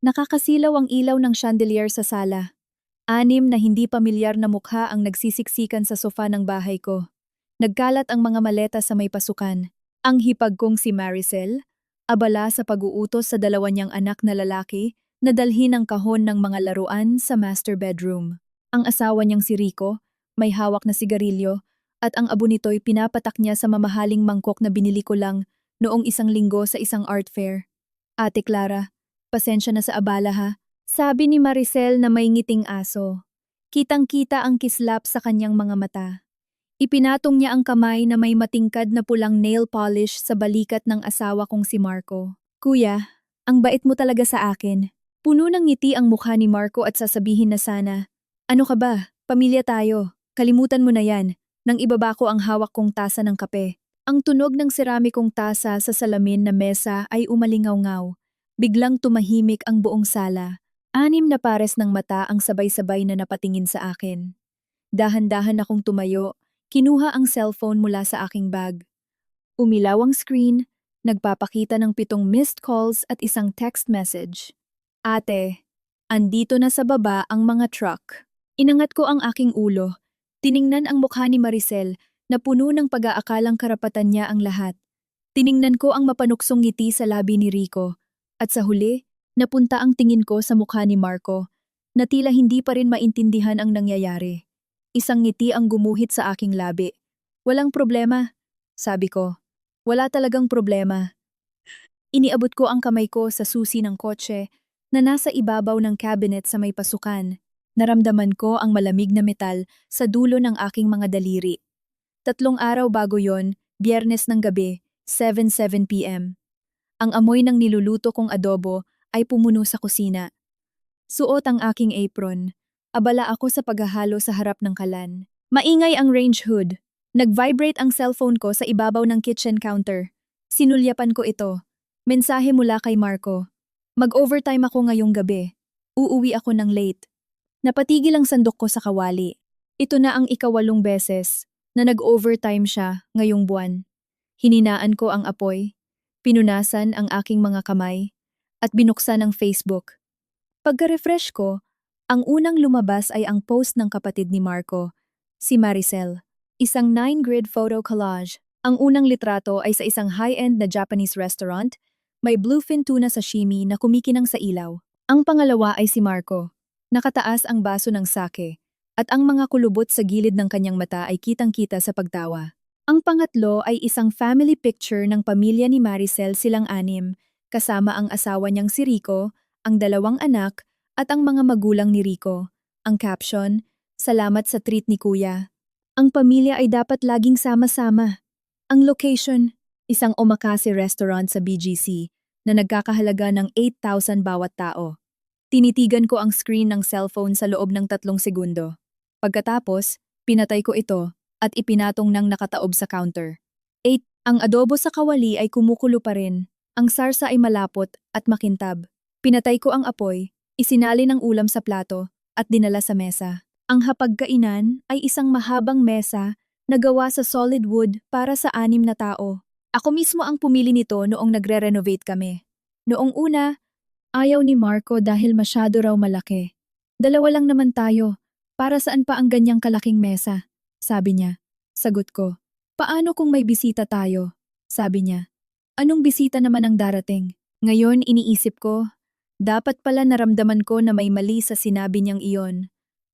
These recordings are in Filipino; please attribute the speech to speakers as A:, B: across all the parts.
A: Nakakasilaw ang ilaw ng chandelier sa sala. Anim na hindi pamilyar na mukha ang nagsisiksikan sa sofa ng bahay ko. Nagkalat ang mga maleta sa may pasukan. Ang hipag kong si Maricel, abala sa pag-uutos sa dalawa niyang anak na lalaki na dalhin ang kahon ng mga laruan sa master bedroom. Ang asawa niyang si Rico, may hawak na sigarilyo, at ang abo nito'y pinapatak niya sa mamahaling mangkok na binili ko lang noong 1 linggo sa isang art fair. Ate Clara, pasensya na sa abala ha. Sabi ni Maricel na may ngiting aso. Kitang-kita ang kislap sa kanyang mga mata. Ipinatong niya ang kamay na may matingkad na pulang nail polish sa balikat ng asawa kong si Marco. Kuya, ang bait mo talaga sa akin. Puno ng ngiti ang mukha ni Marco at sasabihin na sana, ano ka ba? Pamilya tayo. Kalimutan mo na yan. Nang ibaba ko ang hawak kong tasa ng kape. Ang tunog ng seramikong tasa sa salamin na mesa ay umalingaw-ngaw. Biglang tumahimik ang buong sala. 6 na pares ng mata ang sabay-sabay na napatingin sa akin. Dahan-dahan akong tumayo, kinuha ang cellphone mula sa aking bag. Umilaw ang screen, nagpapakita ng 7 missed calls at isang text message. Ate, andito na sa baba ang mga truck. Inangat ko ang aking ulo. Tiningnan ang mukha ni Maricel na puno ng pag-aakalang karapatan niya ang lahat. Tiningnan ko ang mapanuksong ngiti sa labi ni Rico. At sa huli, napunta ang tingin ko sa mukha ni Marco na tila hindi pa rin maintindihan ang nangyayari. Isang ngiti ang gumuhit sa aking labi. Walang problema, sabi ko. Wala talagang problema. Iniabot ko ang kamay ko sa susi ng kotse na nasa ibabaw ng cabinet sa may pasukan. Naramdaman ko ang malamig na metal sa dulo ng aking mga daliri. 3 araw bago yon, Biyernes ng gabi, 7:07 p.m. Ang amoy ng niluluto kong adobo ay pumuno sa kusina. Suot ang aking apron. Abala ako sa paghahalo sa harap ng kalan. Maingay ang range hood. Nag-vibrate ang cellphone ko sa ibabaw ng kitchen counter. Sinulyapan ko ito. Mensahe mula kay Marco. Mag-overtime ako ngayong gabi. Uuwi ako ng late. Napatigil ang sandok ko sa kawali. Ito na ang 8 beses na nag-overtime siya ngayong buwan. Hininaan ko ang apoy. Pinunasan ang aking mga kamay at binuksan ang Facebook. Pagka-refresh ko, ang unang lumabas ay ang post ng kapatid ni Marco, si Maricel. Isang 9-grid photo collage. Ang unang litrato ay sa isang high-end na Japanese restaurant, may bluefin tuna sashimi na kumikinang sa ilaw. Ang pangalawa ay si Marco. Nakataas ang baso ng sake, at ang mga kulubot sa gilid ng kanyang mata ay kitang-kita sa pagtawa. Ang pangatlo ay isang family picture ng pamilya ni Maricel silang 6, kasama ang asawa niyang si Rico, ang 2 anak, at ang mga magulang ni Rico. Ang caption, "Salamat sa treat ni Kuya." Ang pamilya ay dapat laging sama-sama. Ang location, isang omakase restaurant sa BGC na nagkakahalaga ng 8,000 bawat tao. Tinitigan ko ang screen ng cellphone sa loob ng 3 segundo. Pagkatapos, pinatay ko ito at ipinatong ng nakataob sa counter. 8. Ang adobo sa kawali ay kumukulo pa rin. Ang sarsa ay malapot at makintab. Pinatay ko ang apoy, isinalin ang ulam sa plato at dinala sa mesa. Ang hapagkainan ay isang mahabang mesa na gawa sa solid wood para sa 6 na tao. Ako mismo ang pumili nito noong nagre-renovate kami. Noong una, ayaw ni Marco dahil masyado raw malaki. 2 lang naman tayo, para saan pa ang ganyang kalaking mesa? Sabi niya. Sagot ko, paano kung may bisita tayo? Sabi niya. Anong bisita naman ang darating? Ngayon iniisip ko, dapat pala naramdaman ko na may mali sa sinabi niyang iyon.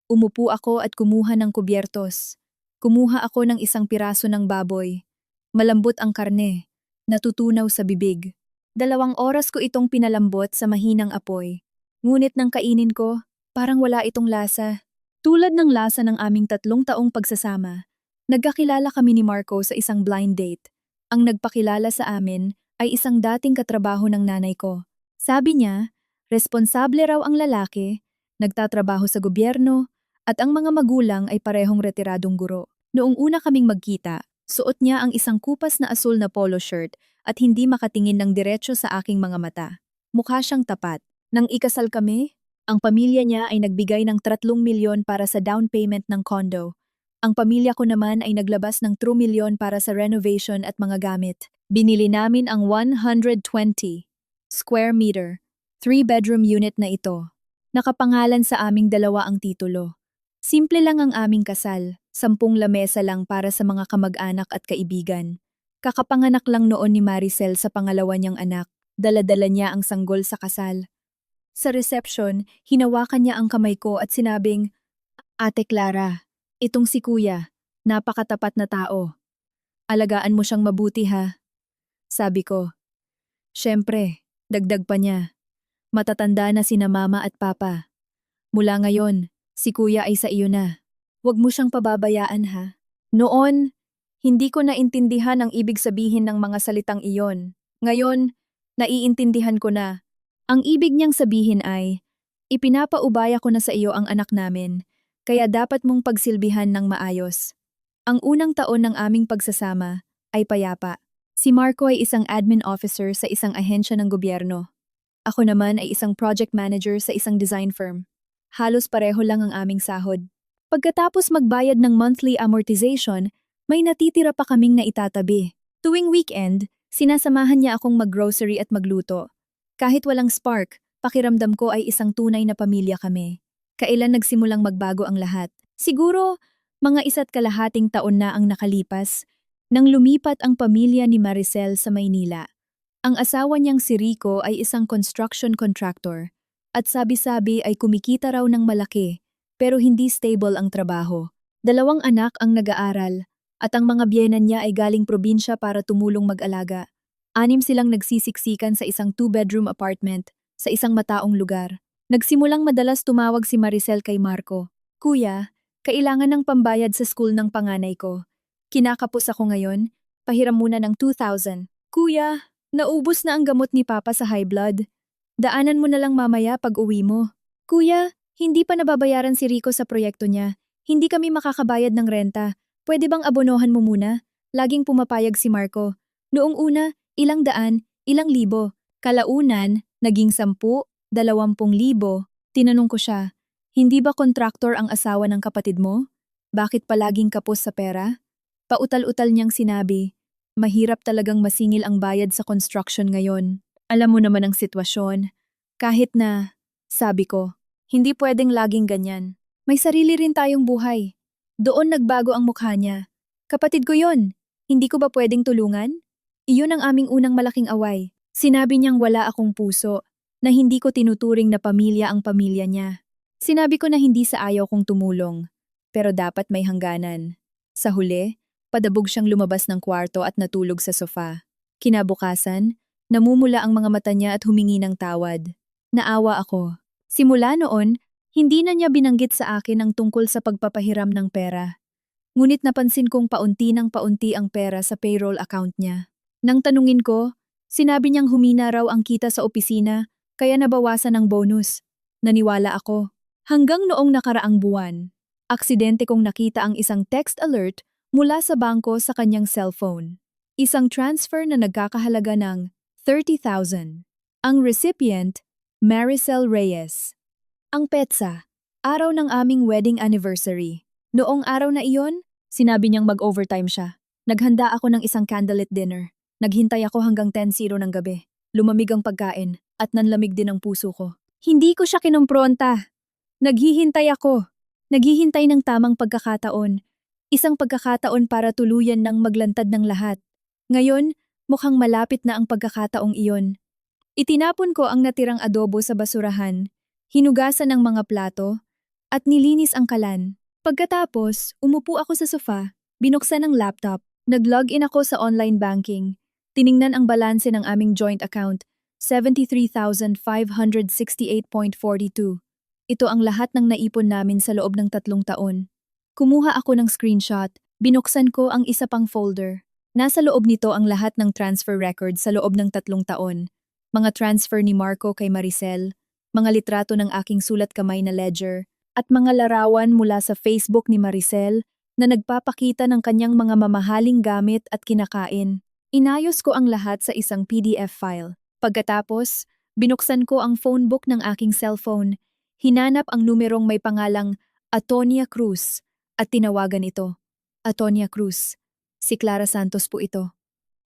A: Umupo ako at kumuha ng kubyertos. Kumuha ako ng isang piraso ng baboy. Malambot ang karne, natutunaw sa bibig. 2 oras ko itong pinalambot sa mahinang apoy. Ngunit nang kainin ko, parang wala itong lasa. Tulad ng lasa ng aming 3 taong pagsasama, nagkakilala kami ni Marco sa isang blind date. Ang nagpakilala sa amin ay isang dating katrabaho ng nanay ko. Sabi niya, responsable raw ang lalaki, nagtatrabaho sa gobyerno, at ang mga magulang ay parehong retiradong guro. Noong una kaming magkita, suot niya ang isang kupas na asul na polo shirt at hindi makatingin ng diretso sa aking mga mata. Mukha siyang tapat. Nang ikasal kami, ang pamilya niya ay nagbigay ng 3 milyon para sa down payment ng condo. Ang pamilya ko naman ay naglabas ng 3 milyon para sa renovation at mga gamit. Binili namin ang 120 square meter 3-bedroom unit na ito. Nakapangalan sa aming dalawa ang titulo. Simple lang ang aming kasal, 10 lamesa lang para sa mga kamag-anak at kaibigan. Kakapanganak lang noon ni Maricel sa pangalawa niyang anak, dala-dala niya ang sanggol sa kasal. Sa reception, hinawakan niya ang kamay ko at sinabing, Ate Clara, itong si Kuya, napakatapat na tao. Alagaan mo siyang mabuti ha. Sabi ko, syempre, dagdag pa niya. Matatanda na sina Mama at Papa. Mula ngayon, si Kuya ay sa iyo na. Huwag mo siyang pababayaan ha. Noon, hindi ko naintindihan ang ibig sabihin ng mga salitang iyon. Ngayon, naiintindihan ko na. Ang ibig niyang sabihin ay, ipinapaubaya ko na sa iyo ang anak namin, kaya dapat mong pagsilbihan ng maayos. Ang unang taon ng aming pagsasama ay payapa. Si Marco ay isang admin officer sa isang ahensya ng gobyerno. Ako naman ay isang project manager sa isang design firm. Halos pareho lang ang aming sahod. Pagkatapos magbayad ng monthly amortization, may natitira pa kaming naitatabi. Tuwing weekend, sinasamahan niya akong mag-grocery at magluto. Kahit walang spark, pakiramdam ko ay isang tunay na pamilya kami. Kailan nagsimulang magbago ang lahat? Siguro, mga 1.5 taon na ang nakalipas, nang lumipat ang pamilya ni Maricel sa Maynila. Ang asawa niyang si Rico ay isang construction contractor at sabi-sabi ay kumikita raw ng malaki pero hindi stable ang trabaho. 2 anak ang nag-aaral at ang mga biyenan niya ay galing probinsya para tumulong mag-alaga. 6 silang nagsisiksikan sa isang 2-bedroom apartment sa isang mataong lugar. Nagsimulang madalas tumawag si Maricel kay Marco. Kuya, kailangan ng pambayad sa school ng panganay ko. Kinakapos ako ngayon, pahiram muna ng 2,000. Kuya, naubos na ang gamot ni Papa sa high blood. Daanan mo na lang mamaya pag uwi mo. Kuya, hindi pa nababayaran si Rico sa proyekto niya. Hindi kami makakabayad ng renta. Pwede bang abonohan mo muna? Laging pumapayag si Marco. Noong una, ilang daan, ilang libo. Kalaunan, naging 10, 20,000. Tinanong ko siya, hindi ba kontraktor ang asawa ng kapatid mo? Bakit palaging kapos sa pera? Pautal-utal niyang sinabi, mahirap talagang masingil ang bayad sa construction ngayon. Alam mo naman ang sitwasyon. Kahit na, sabi ko, hindi pwedeng laging ganyan. May sarili rin tayong buhay. Doon nagbago ang mukha niya. Kapatid ko yon, hindi ko ba pwedeng tulungan? Iyon ang aming unang malaking away. Sinabi niyang wala akong puso, na hindi ko tinuturing na pamilya ang pamilya niya. Sinabi ko na hindi sa ayaw kong tumulong, pero dapat may hangganan. Sa huli, padabog siyang lumabas ng kwarto at natulog sa sofa. Kinabukasan, namumula ang mga mata niya at humingi ng tawad. Naawa ako. Simula noon, hindi na niya binanggit sa akin ang tungkol sa pagpapahiram ng pera. Ngunit napansin kong paunti ng paunti ang pera sa payroll account niya. Nang tanungin ko, sinabi niyang humina raw ang kita sa opisina, kaya nabawasan ang bonus. Naniwala ako. Hanggang noong nakaraang buwan, aksidente kong nakita ang isang text alert mula sa bangko sa kanyang cellphone. Isang transfer na nagkakahalaga ng 30,000. Ang recipient, Maricel Reyes. Ang petsa, araw ng aming wedding anniversary. Noong araw na iyon, sinabi niyang mag-overtime siya. Naghanda ako ng isang candlelit dinner. Naghintay ako hanggang 10:00 ng gabi. Lumamig ang pagkain at nanlamig din ang puso ko. Hindi ko siya kinumpronta. Naghihintay ako. Naghihintay ng tamang pagkakataon. Isang pagkakataon para tuluyan ng maglantad ng lahat. Ngayon, mukhang malapit na ang pagkakataong iyon. Itinapon ko ang natirang adobo sa basurahan, hinugasan ng mga plato, at nilinis ang kalan. Pagkatapos, umupo ako sa sofa, binuksan ang laptop, nag-login ako sa online banking, tiningnan ang balanse ng aming joint account, 73,568.42. Ito ang lahat ng naipon namin sa loob ng 3 taon. Kumuha ako ng screenshot, binuksan ko ang isa pang folder. Nasa loob nito ang lahat ng transfer records sa loob ng 3 taon. Mga transfer ni Marco kay Maricel, mga litrato ng aking sulat kamay na ledger, at mga larawan mula sa Facebook ni Maricel na nagpapakita ng kanyang mga mamahaling gamit at kinakain. Inayos ko ang lahat sa isang PDF file. Pagkatapos, binuksan ko ang phone book ng aking cellphone, hinanap ang numerong may pangalang Atonia Cruz, at tinawagan ito. Atonia Cruz. Si Clara Santos po ito.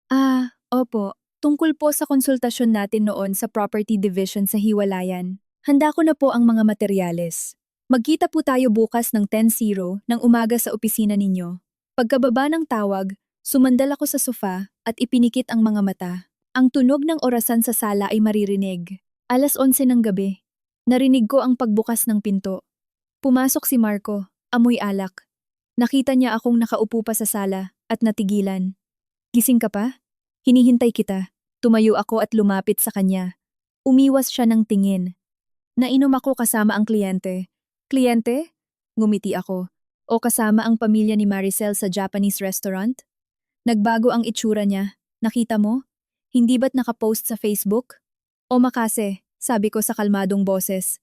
A: Ah, opo. Tungkol po sa konsultasyon natin noon sa property division sa Hiwalayan. Handa ko na po ang mga materyales. Magkita po tayo bukas ng 10:00 ng umaga sa opisina ninyo. Pagkababa ng tawag, sumandal ako sa sofa at ipinikit ang mga mata. Ang tunog ng orasan sa sala ay maririnig. 11:00 ng gabi. Narinig ko ang pagbukas ng pinto. Pumasok si Marco, amoy alak. Nakita niya akong nakaupo pa sa sala at natigilan. Gising ka pa? Hinihintay kita. Tumayo ako at lumapit sa kanya. Umiwas siya ng tingin. Nainom ako kasama ang kliyente. Kliyente? Ngumiti ako. O kasama ang pamilya ni Maricel sa Japanese restaurant? Nagbago ang itsura niya. Nakita mo? Hindi ba't nakapost sa Facebook? O makase, sabi ko sa kalmadong boses.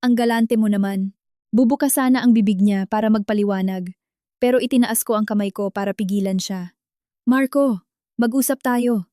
A: Ang galante mo naman. Bubukas sana ang bibig niya para magpaliwanag. Pero itinaas ko ang kamay ko para pigilan siya. Marco, mag-usap tayo.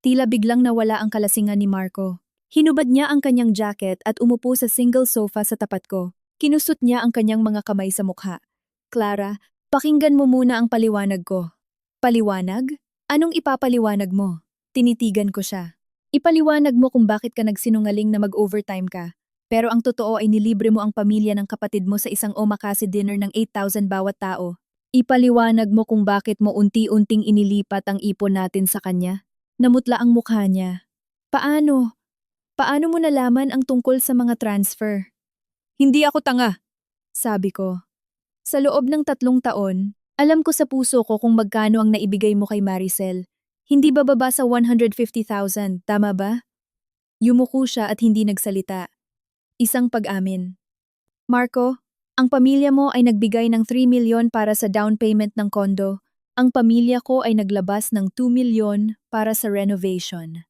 A: Tila biglang nawala ang kalasingan ni Marco. Hinubad niya ang kanyang jacket at umupo sa single sofa sa tapat ko. Kinusot niya ang kanyang mga kamay sa mukha. Clara, pakinggan mo muna ang paliwanag ko. Paliwanag? Anong ipapaliwanag mo? Tinitigan ko siya. Ipaliwanag mo kung bakit ka nagsinungaling na mag-overtime ka. Pero ang totoo ay nilibre mo ang pamilya ng kapatid mo sa isang omakase dinner ng 8,000 bawat tao. Ipaliwanag mo kung bakit mo unti-unting inilipat ang ipon natin sa kanya. Namutla ang mukha niya. Paano? Paano mo nalaman ang tungkol sa mga transfer? Hindi ako tanga, sabi ko. Sa loob ng 3 taon, alam ko sa puso ko kung magkano ang naibigay mo kay Maricel. Hindi bababa sa 150,000, tama ba? Yumuko siya at hindi nagsalita. Isang pag-amin. Marco, ang pamilya mo ay nagbigay ng 3 milyon para sa down payment ng kondo. Ang pamilya ko ay naglabas ng 2 milyon para sa renovation.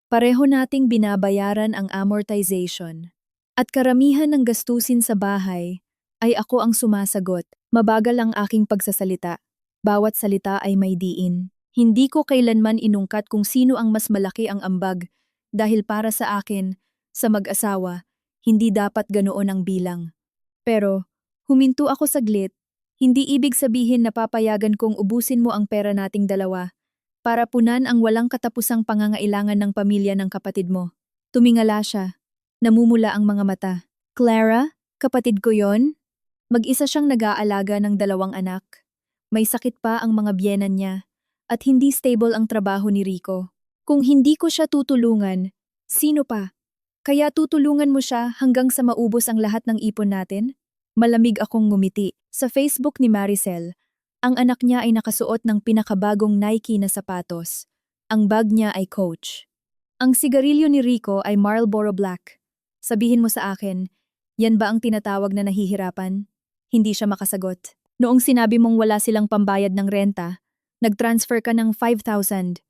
A: Pareho nating binabayaran ang amortization. At karamihan ng gastusin sa bahay ay ako ang sumasagot. Mabagal ang aking pagsasalita. Bawat salita ay may diin. Hindi ko kailanman inungkat kung sino ang mas malaki ang ambag dahil para sa akin, sa mag-asawa, hindi dapat ganoon ang bilang. Pero, huminto ako saglit. Hindi ibig sabihin na papayagan kong ubusin mo ang pera nating dalawa para punan ang walang katapusang pangangailangan ng pamilya ng kapatid mo. Tumingala siya. Namumula ang mga mata. Clara, kapatid ko yon? Mag-isa siyang nag-aalaga ng 2 anak. May sakit pa ang mga biyenan niya at hindi stable ang trabaho ni Rico. Kung hindi ko siya tutulungan, sino pa? Kaya tutulungan mo siya hanggang sa maubos ang lahat ng ipon natin? Malamig akong ngumiti. Sa Facebook ni Maricel, ang anak niya ay nakasuot ng pinakabagong Nike na sapatos. Ang bag niya ay Coach. Ang sigarilyo ni Rico ay Marlboro Black. Sabihin mo sa akin, yan ba ang tinatawag na nahihirapan? Hindi siya makasagot. Noong sinabi mong wala silang pambayad ng renta, nag-transfer ka ng 5,000.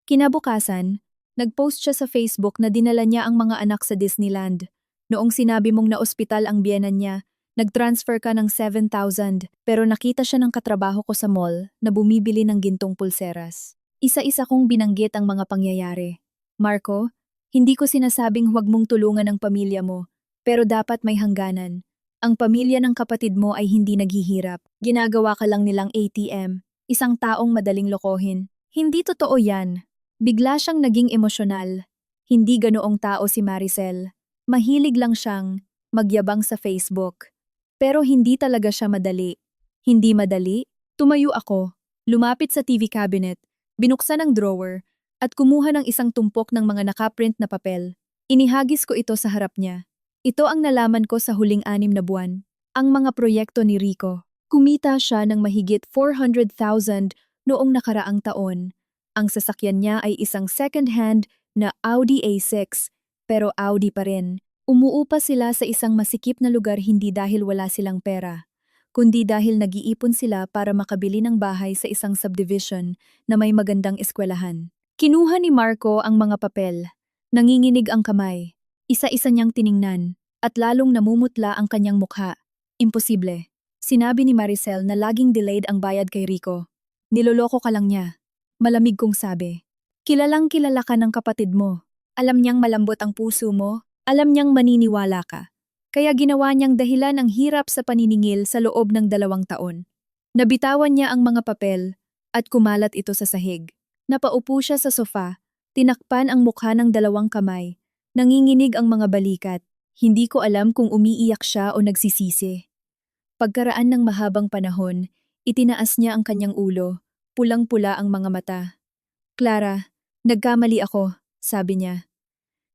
A: Kinabukasan, nag-post siya sa Facebook na dinala niya ang mga anak sa Disneyland. Noong sinabi mong na-ospital ang biyenan niya, nag-transfer ka ng 7,000 pero nakita siya ng katrabaho ko sa mall na bumibili ng gintong pulseras. Isa-isa kong binanggit ang mga pangyayari. Marco, hindi ko sinasabing huwag mong tulungan ang pamilya mo, pero dapat may hangganan. Ang pamilya ng kapatid mo ay hindi naghihirap. Ginagawa ka lang nilang ATM, isang taong madaling lokohin. Hindi totoo yan. Bigla siyang naging emosyonal. Hindi ganoong tao si Maricel. Mahilig lang siyang magyabang sa Facebook. Pero hindi talaga siya madali. Hindi madali? Tumayo ako, lumapit sa TV cabinet, binuksan ang drawer, at kumuha ng isang tumpok ng mga nakaprint na papel. Inihagis ko ito sa harap niya. Ito ang nalaman ko sa huling 6 na buwan. Ang mga proyekto ni Rico. Kumita siya ng mahigit 400,000 noong nakaraang taon. Ang sasakyan niya ay isang second-hand na Audi A6, pero Audi pa rin. Umuupa sila sa isang masikip na lugar hindi dahil wala silang pera, kundi dahil nag-iipon sila para makabili ng bahay sa isang subdivision na may magandang eskwelahan. Kinuha ni Marco ang mga papel. Nanginginig ang kamay. Isa-isa niyang tiningnan, at lalong namumutla ang kanyang mukha. Imposible. Sinabi ni Maricel na laging delayed ang bayad kay Rico. Niloloko ka lang niya. Malamig kong sabi. Kilalang kilala ka ng kapatid mo. Alam niyang malambot ang puso mo. Alam niyang maniniwala ka. Kaya ginawa niyang dahilan ang hirap sa paniningil sa loob ng 2 taon. Nabitawan niya ang mga papel at kumalat ito sa sahig. Napaupo siya sa sofa Tinakpan ang mukha ng dalawang kamay. Nanginginig ang mga balikat. Hindi ko alam kung umiiyak siya o nagsisisi. Pagkaraan ng mahabang panahon, itinaas niya ang kanyang ulo. Pulang-pula ang mga mata. Clara, nagkamali ako, sabi niya.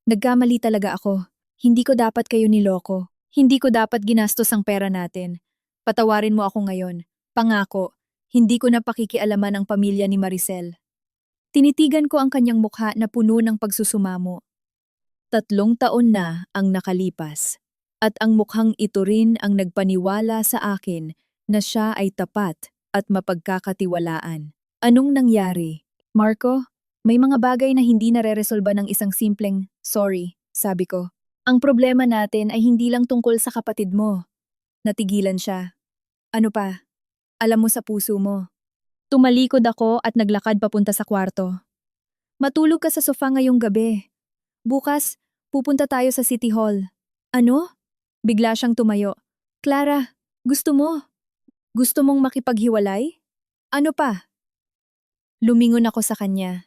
A: Nagkamali talaga ako. Hindi ko dapat kayo niloko. Hindi ko dapat ginastos ang pera natin. Patawarin mo ako ngayon. Pangako, hindi ko na pakikialaman ang pamilya ni Maricel. Tinitigan ko ang kanyang mukha na puno ng pagsusumamo. 3 taon na ang nakalipas. At ang mukhang ito rin ang nagpaniwala sa akin na siya ay tapat at mapagkakatiwalaan. Anong nangyari? Marco, may mga bagay na hindi nare-resolba ng isang simpleng, sorry, sabi ko. Ang problema natin ay hindi lang tungkol sa kapatid mo. Natigilan siya. Ano pa? Alam mo sa puso mo. Tumalikod ako at naglakad papunta sa kwarto. Matulog ka sa sofa ngayong gabi. Bukas, pupunta tayo sa City Hall. Ano? Bigla siyang tumayo. Clara, gusto mo? Gusto mong makipaghiwalay? Ano pa? Lumingon ako sa kanya.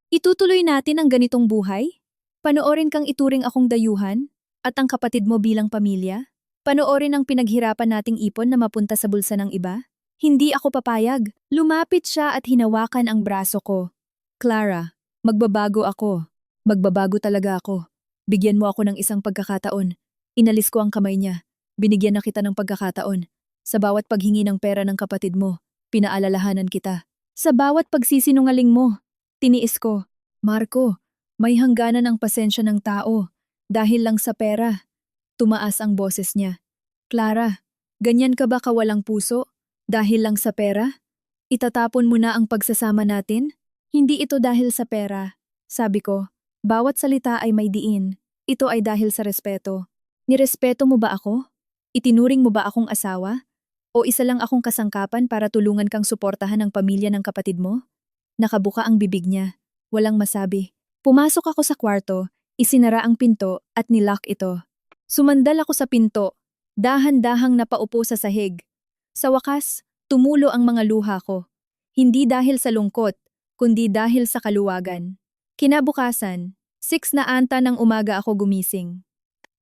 A: Itutuloy natin ang ganitong buhay? Panoorin kang ituring akong dayuhan? At ang kapatid mo bilang pamilya? Panoorin ang pinaghirapan nating ipon na mapunta sa bulsa ng iba? Hindi ako papayag. Lumapit siya at hinawakan ang braso ko. Clara, magbabago ako. Magbabago talaga ako. Bigyan mo ako ng isang pagkakataon. Inalis ko ang kamay niya. Binigyan na kita ng pagkakataon. Sa bawat paghingi ng pera ng kapatid mo, pinaalalahanan kita. Sa bawat pagsisinungaling mo, tiniis ko. Marco, may hangganan ang pasensya ng tao. Dahil lang sa pera. Tumaas ang boses niya. Clara, ganyan ka ba kawalang puso? Dahil lang sa pera? Itatapon mo na ang pagsasama natin? Hindi ito dahil sa pera. Sabi ko, bawat salita ay may diin. Ito ay dahil sa respeto. Nirespeto mo ba ako? Itinuring mo ba akong asawa? O isa lang akong kasangkapan para tulungan kang suportahan ang pamilya ng kapatid mo? Nakabuka ang bibig niya. Walang masabi. Pumasok ako sa kwarto, isinara ang pinto at nilock ito. Sumandal ako sa pinto. Dahan-dahang napaupo sa sahig. Sa wakas, tumulo ang mga luha ko. Hindi dahil sa lungkot, kundi dahil sa kaluwagan. Kinabukasan, 6 na anta ng umaga ako gumising.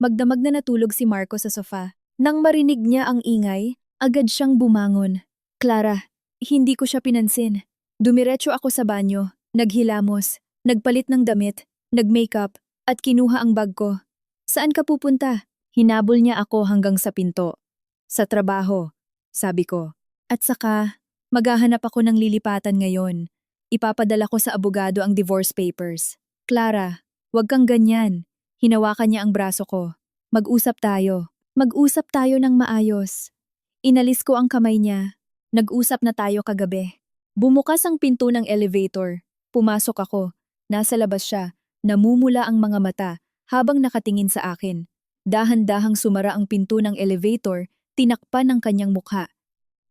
A: Magdamag na natulog si Marco sa sofa. Nang marinig niya ang ingay, agad siyang bumangon. Clara, hindi ko siya pinansin. Dumiretso ako sa banyo, naghilamos, nagpalit ng damit, nagmakeup, at kinuha ang bag ko. Saan ka pupunta? Hinabol niya ako hanggang sa pinto. Sa trabaho, sabi ko. At saka, maghahanap ako ng lilipatan ngayon. Ipapadala ko sa abogado ang divorce papers. Clara, wag kang ganyan. Hinawakan niya ang braso ko. Mag-usap tayo. Mag-usap tayo ng maayos. Inalis ko ang kamay niya. Nag-usap na tayo kagabi. Bumukas ang pinto ng elevator. Pumasok ako. Nasa labas siya. Namumula ang mga mata habang nakatingin sa akin. Dahan-dahang sumara ang pinto ng elevator, tinakpan ang kanyang mukha.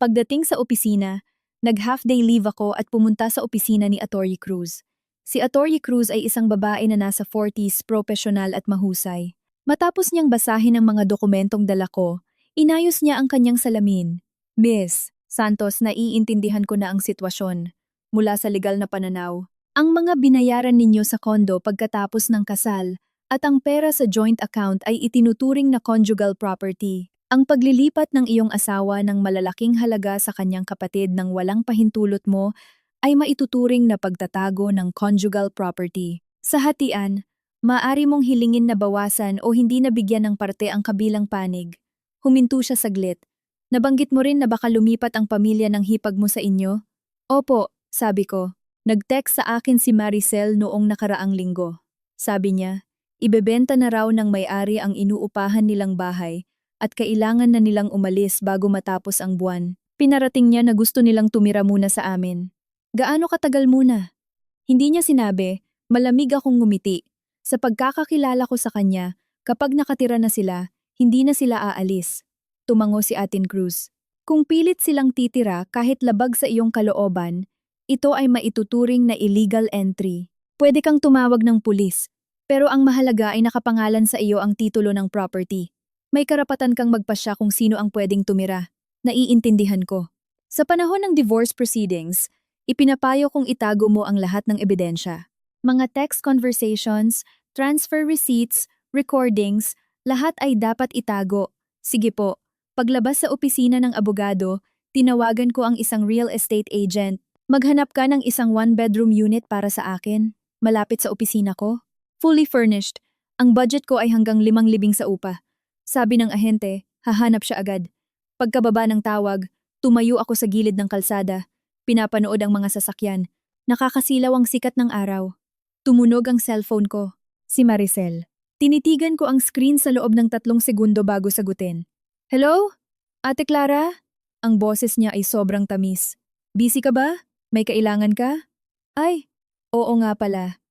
A: Pagdating sa opisina, nag-half-day leave ako at pumunta sa opisina ni Atty. Cruz. Si Atty. Cruz ay isang babae na nasa 40s, profesional at mahusay. Matapos niyang basahin ang mga dokumentong dala ko, inayos niya ang kanyang salamin. Miss Santos, naiintindihan ko na ang sitwasyon. Mula sa legal na pananaw, ang mga binayaran ninyo sa kondo pagkatapos ng kasal at ang pera sa joint account ay itinuturing na conjugal property. Ang paglilipat ng iyong asawa ng malalaking halaga sa kanyang kapatid ng walang pahintulot mo ay maituturing na pagtatago ng conjugal property. Sa hatian, maaari mong hilingin na bawasan o hindi nabigyan ng parte ang kabilang panig. Huminto siya saglit. Nabanggit mo rin na baka lumipat ang pamilya ng hipag mo sa inyo? Opo, sabi ko. Nag-text sa akin si Maricel noong nakaraang linggo. Sabi niya, ibebenta na raw ng may-ari ang inuupahan nilang bahay at kailangan na nilang umalis bago matapos ang buwan. Pinarating niya na gusto nilang tumira muna sa amin. Gaano katagal muna? Hindi niya sinabi, malamig akong ngumiti. Sa pagkakakilala ko sa kanya, kapag nakatira na sila, hindi na sila aalis. Tumango si Atin Cruz. Kung pilit silang titira kahit labag sa iyong kalooban, ito ay maituturing na illegal entry. Pwede kang tumawag ng pulis, pero ang mahalaga ay nakapangalan sa iyo ang titulo ng property. May karapatan kang magpasya kung sino ang pwedeng tumira. Naiintindihan ko. Sa panahon ng divorce proceedings, ipinapayo kong itago mo ang lahat ng ebidensya. Mga text conversations, transfer receipts, recordings, lahat ay dapat itago. Sige po, paglabas sa opisina ng abogado, tinawagan ko ang isang real estate agent. Maghanap ka ng isang one-bedroom unit para sa akin, malapit sa opisina ko. Fully furnished. Ang budget ko ay hanggang 5 libing sa upa. Sabi ng ahente, hahanap siya agad. Pagkababa ng tawag, tumayo ako sa gilid ng kalsada. Pinapanood ang mga sasakyan. Nakakasilaw ang sikat ng araw. Tumunog ang cellphone ko. Si Maricel. Tinitigan ko ang screen sa loob ng 3 segundo bago sagutin. Hello? Ate Clara? Ang boses niya ay sobrang tamis. Busy ka ba? May kailangan ka? Ay, oo nga pala.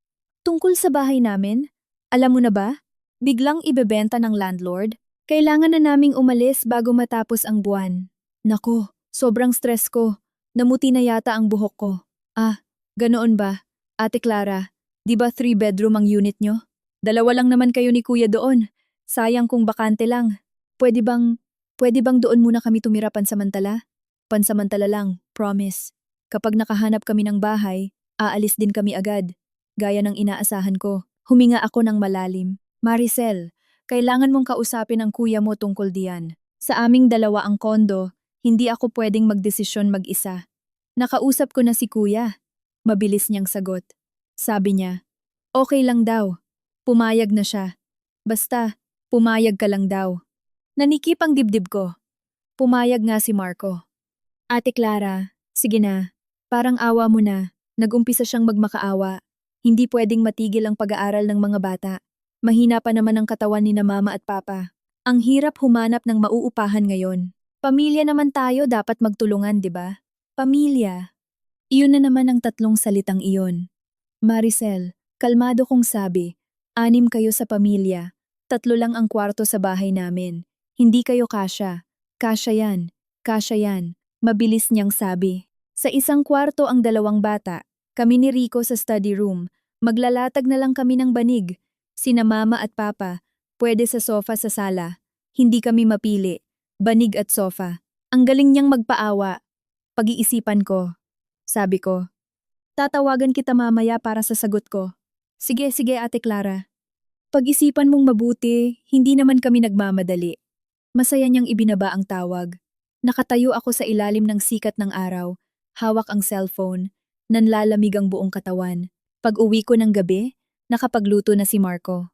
A: Tungkol sa bahay namin, alam mo na ba? Biglang ibebenta ng landlord. Kailangan na naming umalis bago matapos ang buwan. Nako, sobrang stress ko. Namuti na yata ang buhok ko. Ah, ganoon ba? Ate Clara, di ba 3 bedroom ang unit nyo? 2 lang naman kayo ni kuya doon. Sayang kung bakante lang. Pwede bang doon muna kami tumira pansamantala? Pansamantala lang, promise. Kapag nakahanap kami ng bahay, aalis din kami agad. Gaya ng inaasahan ko, huminga ako ng malalim. Maricel, kailangan mong kausapin ang kuya mo tungkol diyan. Sa aming 2 ang kondo, hindi ako pwedeng magdesisyon mag-isa. Nakausap ko na si kuya. Mabilis niyang sagot. Sabi niya, okay lang daw. Pumayag na siya. Basta, pumayag ka lang daw. Nanikip ang dibdib ko. Pumayag nga si Marco. Ate Clara, sige na. Parang awa mo na. Nag-umpisa siyang magmakaawa. Hindi pwedeng matigil ang pag-aaral ng mga bata. Mahina pa naman ang katawan ni na mama at papa. Ang hirap humanap ng mauupahan ngayon. Pamilya naman tayo, dapat magtulungan, di ba? Pamilya. Iyon na naman ang 3 salitang iyon. Maricel, kalmado kong sabi, 6 kayo sa pamilya. 3 lang ang kwarto sa bahay namin. Hindi kayo kasya. Kasya yan. Kasya yan. Mabilis niyang sabi. Sa isang kwarto ang 2 bata. Kami ni Rico sa study room. Maglalatag na lang kami ng banig. Sina mama at papa. Pwede sa sofa sa sala. Hindi kami mapili. Banig at sofa. Ang galing niyang magpaawa. Pag-iisipan ko. Sabi ko. Tatawagan kita mamaya para sa sagot ko. Sige, sige Ate Clara. Pag-isipan mong mabuti, hindi naman kami nagmamadali. Masaya niyang ibinaba ang tawag. Nakatayo ako sa ilalim ng sikat ng araw, hawak ang cellphone, nanlalamig ang buong katawan. Pag-uwi ko ng gabi, nakapagluto na si Marco.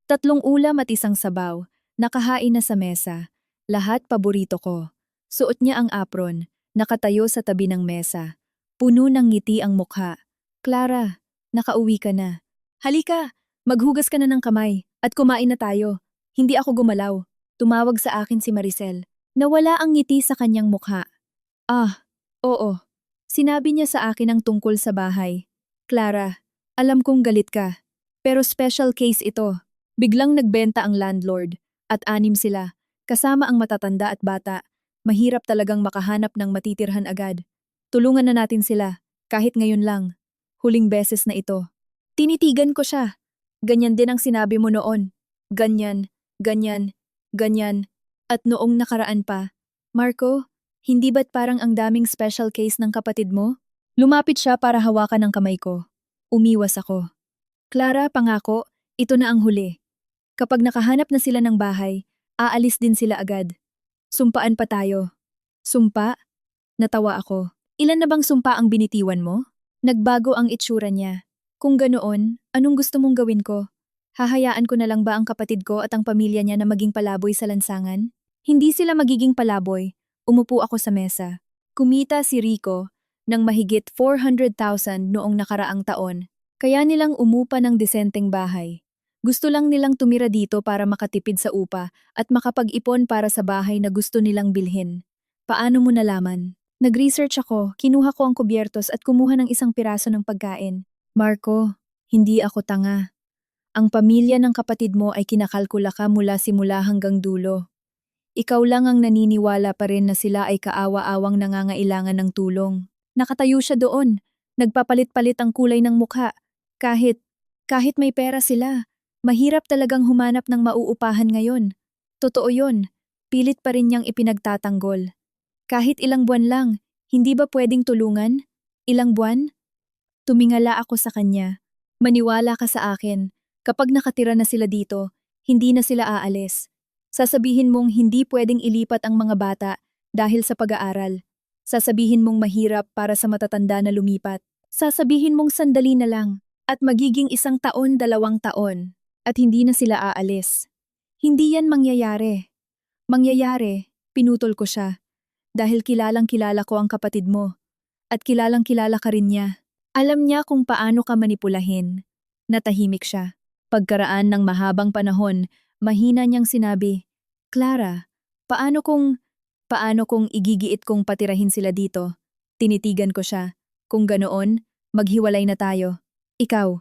A: 3 ulam at 1 sabaw, nakahain na sa mesa. Lahat paborito ko. Suot niya ang apron, nakatayo sa tabi ng mesa. Puno ng ngiti ang mukha. Clara, nakauwi ka na. Halika, maghugas ka na ng kamay at kumain na tayo. Hindi ako gumalaw. Tumawag sa akin si Maricel. Nawala ang ngiti sa kanyang mukha. Ah, oo. Sinabi niya sa akin ang tungkol sa bahay. Clara, alam kong galit ka. Pero special case ito. Biglang nagbenta ang landlord. At 6 sila. Kasama ang matatanda at bata. Mahirap talagang makahanap ng matitirhan agad. Tulungan na natin sila, kahit ngayon lang. Huling beses na ito. Tinitigan ko siya. Ganyan din ang sinabi mo noon. Ganyan, ganyan, ganyan. At noong nakaraan pa. Marco, hindi ba't parang ang daming special case ng kapatid mo? Lumapit siya para hawakan ang kamay ko. Umiwas ako. Clara, pangako, ito na ang huli. Kapag nakahanap na sila ng bahay, aalis din sila agad. Sumpaan pa tayo. Sumpa? Natawa ako. Ilan na bang sumpa ang binitiwan mo? Nagbago ang itsura niya. Kung ganoon, anong gusto mong gawin ko? Hahayaan ko na lang ba ang kapatid ko at ang pamilya niya na maging palaboy sa lansangan? Hindi sila magiging palaboy. Umupo ako sa mesa. Kumita si Rico ng mahigit 400,000 noong nakaraang taon. Kaya nilang umupa ng disenteng bahay. Gusto lang nilang tumira dito para makatipid sa upa at makapag-ipon para sa bahay na gusto nilang bilhin. Paano mo nalaman? Nag-research ako, kinuha ko ang kubyertos at kumuha ng 1 piraso ng pagkain. Marco, hindi ako tanga. Ang pamilya ng kapatid mo ay kinakalkula ka mula simula hanggang dulo. Ikaw lang ang naniniwala pa rin na sila ay kaawa-awang nangangailangan ng tulong. Nakatayo siya doon, nagpapalit-palit ang kulay ng mukha. Kahit may pera sila, mahirap talagang humanap ng mauupahan ngayon. Totoo yon, pilit pa rin niyang ipinagtatanggol. Kahit ilang buwan lang, hindi ba pwedeng tulungan? Ilang buwan? Tumingala ako sa kanya. Maniwala ka sa akin, kapag nakatira na sila dito, hindi na sila aalis. Sasabihin mong hindi pwedeng ilipat ang mga bata dahil sa pag-aaral. Sasabihin mong mahirap para sa matatanda na lumipat. Sasabihin mong sandali na lang at magiging 1 taon, 2 taon at hindi na sila aalis. Hindi yan mangyayari. Mangyayari, pinutol ko siya dahil kilalang kilala ko ang kapatid mo at kilalang kilala ka rin niya. Alam niya kung paano ka manipulahin. Natahimik siya. Pagkaraan ng mahabang panahon, mahina niyang sinabi, Clara, paano kung igigiit kong patirahin sila dito? Tinitigan ko siya. Kung ganoon, maghiwalay na tayo. Ikaw.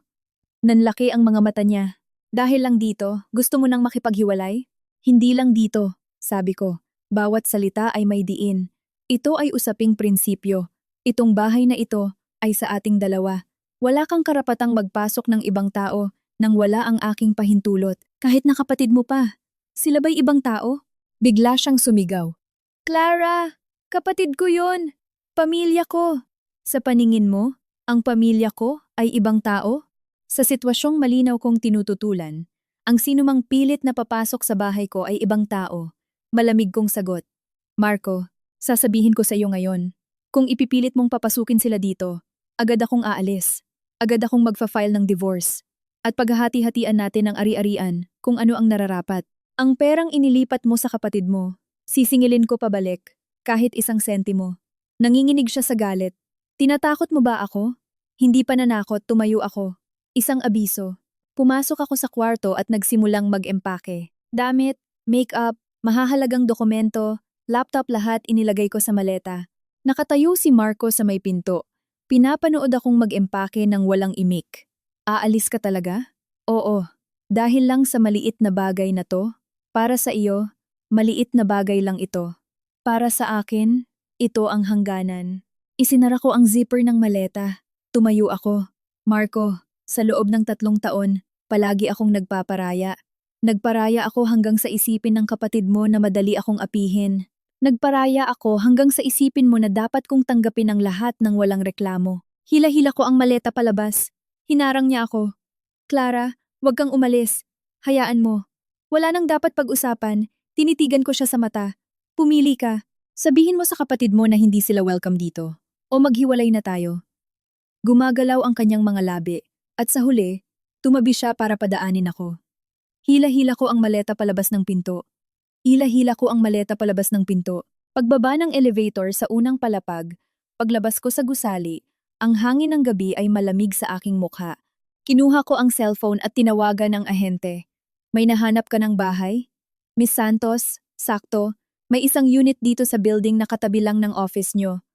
A: Nanlaki ang mga mata niya. Dahil lang dito, gusto mo nang makipaghiwalay? Hindi lang dito, sabi ko. Bawat salita ay may diin. Ito ay usaping prinsipyo. Itong bahay na ito ay sa ating dalawa. Wala kang karapatang magpasok ng ibang tao nang wala ang aking pahintulot. Kahit na kapatid mo pa. Sila ba'y ibang tao? Bigla siyang sumigaw. Clara, kapatid ko yon. Pamilya ko. Sa paningin mo, ang pamilya ko ay ibang tao? Sa sitwasyong malinaw kong tinututulan, ang sinumang pilit na papasok sa bahay ko ay ibang tao. Malamig kong sagot. Marco, sasabihin ko sa iyo ngayon. Kung ipipilit mong papasukin sila dito, agad akong aalis. Agad akong magfa-file ng divorce. At paghahati-hatian natin ang ari-arian kung ano ang nararapat. Ang perang inilipat mo sa kapatid mo, sisingilin ko pabalik, kahit 1 sentimo. Nanginginig siya sa galit. Tinatakot mo ba ako? Hindi pananakot, tumayo ako. Isang abiso. Pumasok ako sa kwarto at nagsimulang mag-empake. Damit, makeup, mahahalagang dokumento, laptop lahat inilagay ko sa maleta. Nakatayo si Marco sa may pinto. Pinapanood akong mag-empake ng walang imik. Aalis ka talaga? Oo. Dahil lang sa maliit na bagay na to, para sa iyo, maliit na bagay lang ito. Para sa akin, ito ang hangganan. Isinara ko ang zipper ng maleta. Tumayo ako. Marco, sa loob ng 3 taon, palagi akong nagpaparaya. Nagparaya ako hanggang sa isipin ng kapatid mo na madali akong apihin. Nagparaya ako hanggang sa isipin mo na dapat kong tanggapin ang lahat ng walang reklamo. Hila-hila ko ang maleta palabas. Hinarang niya ako. Clara, huwag kang umalis. Hayaan mo. Wala nang dapat pag-usapan. Tinitigan ko siya sa mata. Pumili ka. Sabihin mo sa kapatid mo na hindi sila welcome dito. O maghiwalay na tayo. Gumagalaw ang kanyang mga labi. At sa huli, tumabi siya para padaanin ako. Hila-hila ko ang maleta palabas ng pinto. Hila-hila ko ang maleta palabas ng pinto. Pagbaba ng elevator sa unang palapag, paglabas ko sa gusali, ang hangin ng gabi ay malamig sa aking mukha. Kinuha ko ang cellphone at tinawagan ng ahente. May nahanap ka ng bahay? Miss Santos, sakto, may isang unit dito sa building na katabi lang ng office nyo.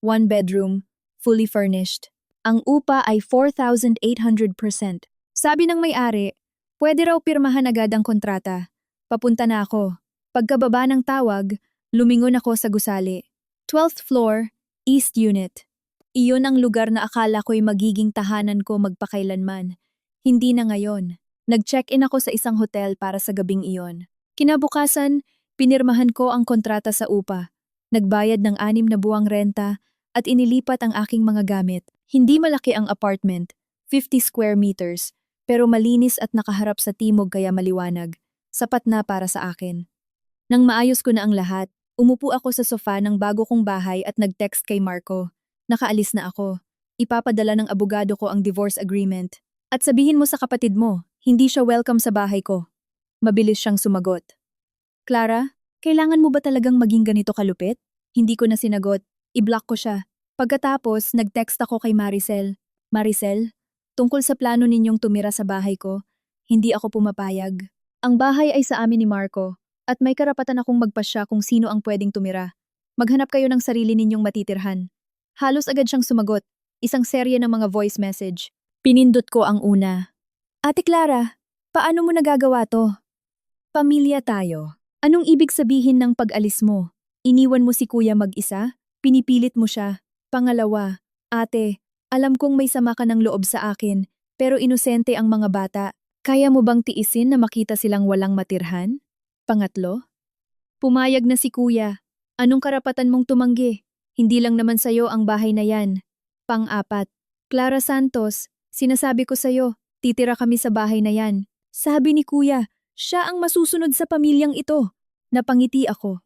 A: 1 bedroom, fully furnished. Ang upa ay 4,800%. Sabi ng may-ari, pwede raw pirmahan agad ang kontrata. Papunta na ako. Pagkababa ng tawag, lumingon ako sa gusali. 12th floor, East Unit. Iyon ang lugar na akala ko'y magiging tahanan ko magpakailanman. Hindi na ngayon. Nag-check-in ako sa isang hotel para sa gabing iyon. Kinabukasan, pinirmahan ko ang kontrata sa upa. Nagbayad ng 6 na buwang renta at inilipat ang aking mga gamit. Hindi malaki ang apartment, 50 square meters, pero malinis at nakaharap sa timog kaya maliwanag. Sapat na para sa akin. Nang maayos ko na ang lahat, umupo ako sa sofa ng bago kong bahay at nag-text kay Marco. Nakaalis na ako. Ipapadala ng abogado ko ang divorce agreement. At sabihin mo sa kapatid mo, hindi siya welcome sa bahay ko. Mabilis siyang sumagot. Clara, kailangan mo ba talagang maging ganito kalupit? Hindi ko na sinagot. I-block ko siya. Pagkatapos, nag-text ako kay Maricel. Maricel, tungkol sa plano ninyong tumira sa bahay ko, hindi ako pumapayag. Ang bahay ay sa amin ni Marco, at may karapatan akong magpasya kung sino ang pwedeng tumira. Maghanap kayo ng sarili ninyong matitirhan. Halos agad siyang sumagot, isang serye ng mga voice message. Pinindot ko ang una. Ate Clara, paano mo nagagawa to? Pamilya tayo. Anong ibig sabihin ng pag-alis mo? Iniwan mo si kuya mag-isa? Pinipilit mo siya? Pangalawa, ate, alam kong may sama ka ng loob sa akin, pero inosente ang mga bata. Kaya mo bang tiisin na makita silang walang matirhan? Pangatlo, pumayag na si kuya. Anong karapatan mong tumanggi? Hindi lang naman sayo ang bahay na yan. Pang-apat, Clara Santos, Sinasabi ko sa'yo, titira kami sa bahay na yan. Sabi ni kuya, siya ang masusunod sa pamilyang ito. Napangiti ako.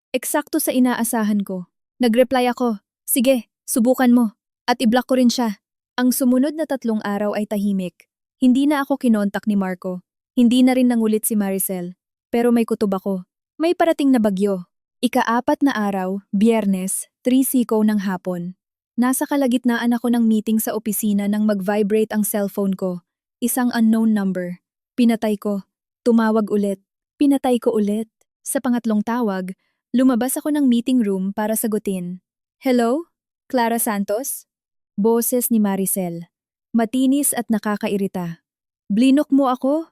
A: Eksakto sa inaasahan ko. Nag-reply ako, sige, subukan mo. At i-block ko rin siya. Ang sumunod na 3 araw ay tahimik. Hindi na ako kinontak ni Marco. Hindi na rin nangulit si Maricel. Pero may kutob ako. May parating na bagyo. Ika-4 na araw, Biyernes, 3:00 ng hapon. Nasa kalagitnaan ako ng meeting sa opisina nang mag-vibrate ang cellphone ko. Isang unknown number. Pinatay ko. Tumawag ulit. Pinatay ko ulit. Sa pangatlong tawag, lumabas ako ng meeting room para sagutin. Hello? Clara Santos? Boses ni Maricel. Matinis at nakakairita. Blinok mo ako?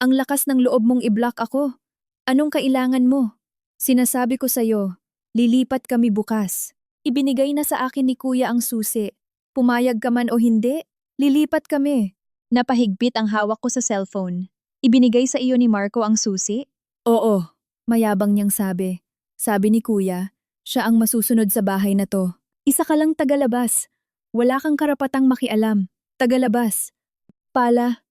A: Ang lakas ng loob mong i-block ako. Anong kailangan mo? Sinasabi ko sa'yo, lilipat kami bukas. Ibinigay na sa akin ni kuya ang susi. Pumayag ka man o hindi, lilipat kami. Napahigpit ang hawak ko sa cellphone. Ibinigay sa iyo ni Marco ang susi? Oo, mayabang niyang sabi. Sabi ni kuya, siya ang masusunod sa bahay na to. Isa ka lang tagalabas. Wala kang karapatang makialam. Tagalabas. Pala.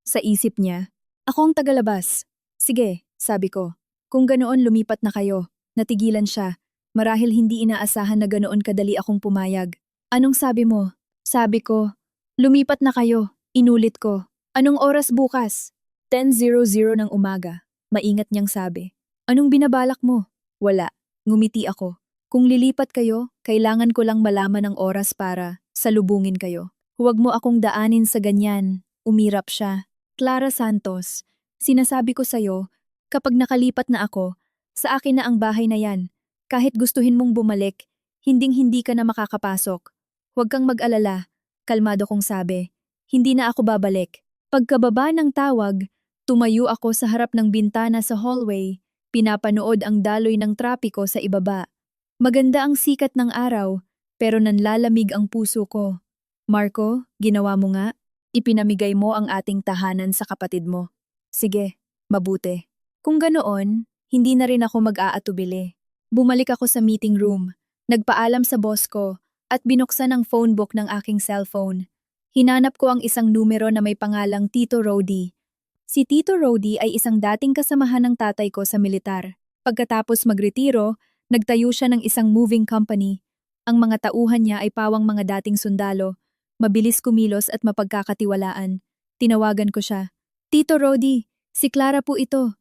A: Sa isip niya, ako ang tagalabas. Sige, sabi ko. Kung ganoon lumipat na kayo. Natigilan siya. Marahil hindi inaasahan na ganoon kadali akong pumayag. Anong sabi mo? Sabi ko, lumipat na kayo. Inulit ko. Anong oras bukas? 10:00 ng umaga. Maingat niyang sabi. Anong binabalak mo? Wala. Ngumiti ako. Kung lilipat kayo, kailangan ko lang malaman ang oras para salubungin kayo. Huwag mo akong daanin sa ganyan. Umirap siya. Clara Santos, sinasabi ko sa'yo, kapag nakalipat na ako, sa akin na ang bahay na yan. Kahit gustuhin mong bumalik, hinding-hindi ka na makakapasok. Huwag kang mag-alala, kalmado kong sabi. Hindi na ako babalik. Pagkababa ng tawag, tumayo ako sa harap ng bintana sa hallway, pinapanood ang daloy ng trapiko sa ibaba. Maganda ang sikat ng araw, pero nanlalamig ang puso ko. Marco, ginawa mo nga? Ipinamigay mo ang ating tahanan sa kapatid mo. Sige, mabuti. Kung ganoon, hindi na rin ako mag-aatubili. Bumalik ako sa meeting room, nagpaalam sa boss ko, at binuksan ang phone book ng aking cellphone. Hinanap ko ang isang numero na may pangalang Tito Rody. Si Tito Rody ay isang dating kasamahan ng tatay ko sa militar. Pagkatapos magretiro, nagtayo siya ng isang moving company. Ang mga tauhan niya ay pawang mga dating sundalo. Mabilis kumilos at mapagkakatiwalaan. Tinawagan ko siya. Tito Rody, si Clara po ito.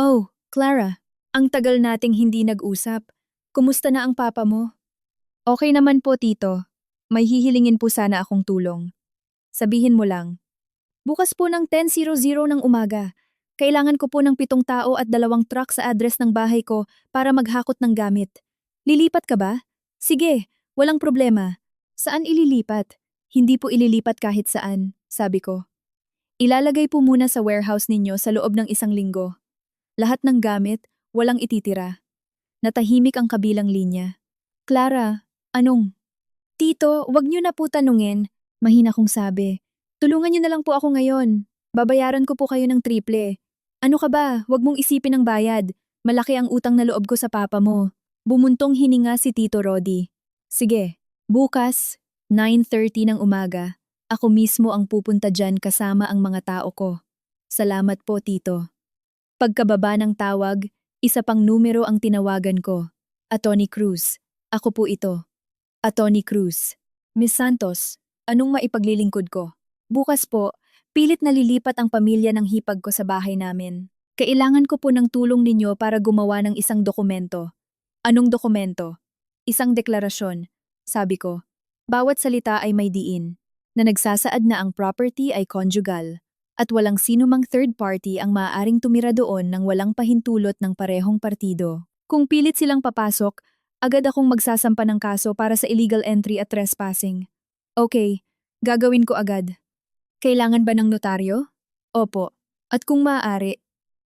A: Oh, Clara. Ang tagal nating hindi nag-usap. Kumusta na ang papa mo? Okay naman po, Tito. May hihilingin po sana akong tulong. Sabihin mo lang. Bukas po ng 10:00 ng umaga. Kailangan ko po ng 7 tao at 2 truck sa address ng bahay ko para maghakot ng gamit. Lilipat ka ba? Sige, walang problema. Saan ililipat? Hindi po ililipat kahit saan, sabi ko. Ilalagay po muna sa warehouse ninyo sa loob ng 1 linggo. Lahat ng gamit, walang ititira. Natahimik ang kabilang linya. Clara, anong? Tito, wag niyo na po tanungin. Mahina kong sabi. Tulungan niyo na lang po ako ngayon. Babayaran ko po kayo ng triple. Ano ka ba? Wag mong isipin ang bayad. Malaki ang utang na loob ko sa papa mo. Bumuntong hininga si Tito Rody. Sige, bukas, 9:30 ng umaga, ako mismo ang pupunta dyan kasama ang mga tao ko. Salamat po, Tito. Pagkababa ng tawag, isa pang numero ang tinawagan ko. Atty. Cruz. Ako po ito. Atty. Cruz. Miss Santos, anong maipaglilingkod ko? Bukas po, pilit na lilipat ang pamilya ng hipag ko sa bahay namin. Kailangan ko po ng tulong ninyo para gumawa ng isang dokumento. Anong dokumento? Isang deklarasyon, sabi ko. Bawat salita ay may diin, na nagsasaad na ang property ay conjugal, at walang sinumang third party ang maaaring tumira doon nang walang pahintulot ng parehong partido. Kung pilit silang papasok, agad akong magsasampa ng kaso para sa illegal entry at trespassing. Okay, gagawin ko agad. Kailangan ba ng notaryo? Opo. At kung maaari,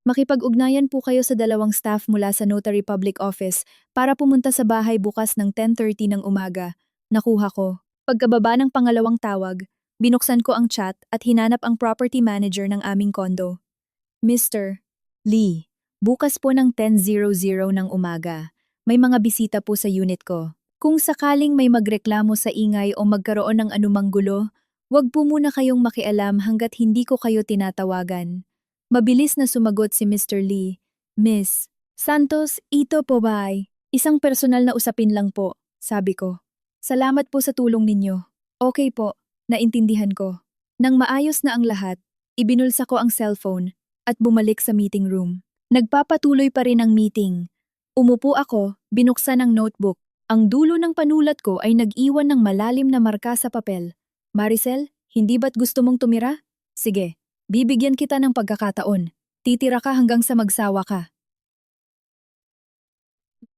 A: makipag-ugnayan po kayo sa 2 staff mula sa Notary Public Office para pumunta sa bahay bukas ng 10:30 ng umaga. Nakuha ko. Pagkababa ng pangalawang tawag, binuksan ko ang chat at hinanap ang property manager ng aming kondo. Mr. Lee, bukas po ng 10:00 ng umaga. May mga bisita po sa unit ko. Kung sakaling may magreklamo sa ingay o magkaroon ng anumang gulo, Huwag po muna kayong makialam hanggat hindi ko kayo tinatawagan. Mabilis na sumagot si Mr. Lee. Miss Santos, ito po ba ay? Isang personal na usapin lang po, sabi ko. Salamat po sa tulong ninyo. Okay po, naintindihan ko. Nang maayos na ang lahat, ibinulsa ko ang cellphone at bumalik sa meeting room. Nagpapatuloy pa rin ang meeting. Umupo ako, binuksan ang notebook. Ang dulo ng panulat ko ay nag-iwan ng malalim na marka sa papel. Maricel, hindi ba't gusto mong tumira? Sige, bibigyan kita ng pagkakataon. Titira ka hanggang sa magsawa ka.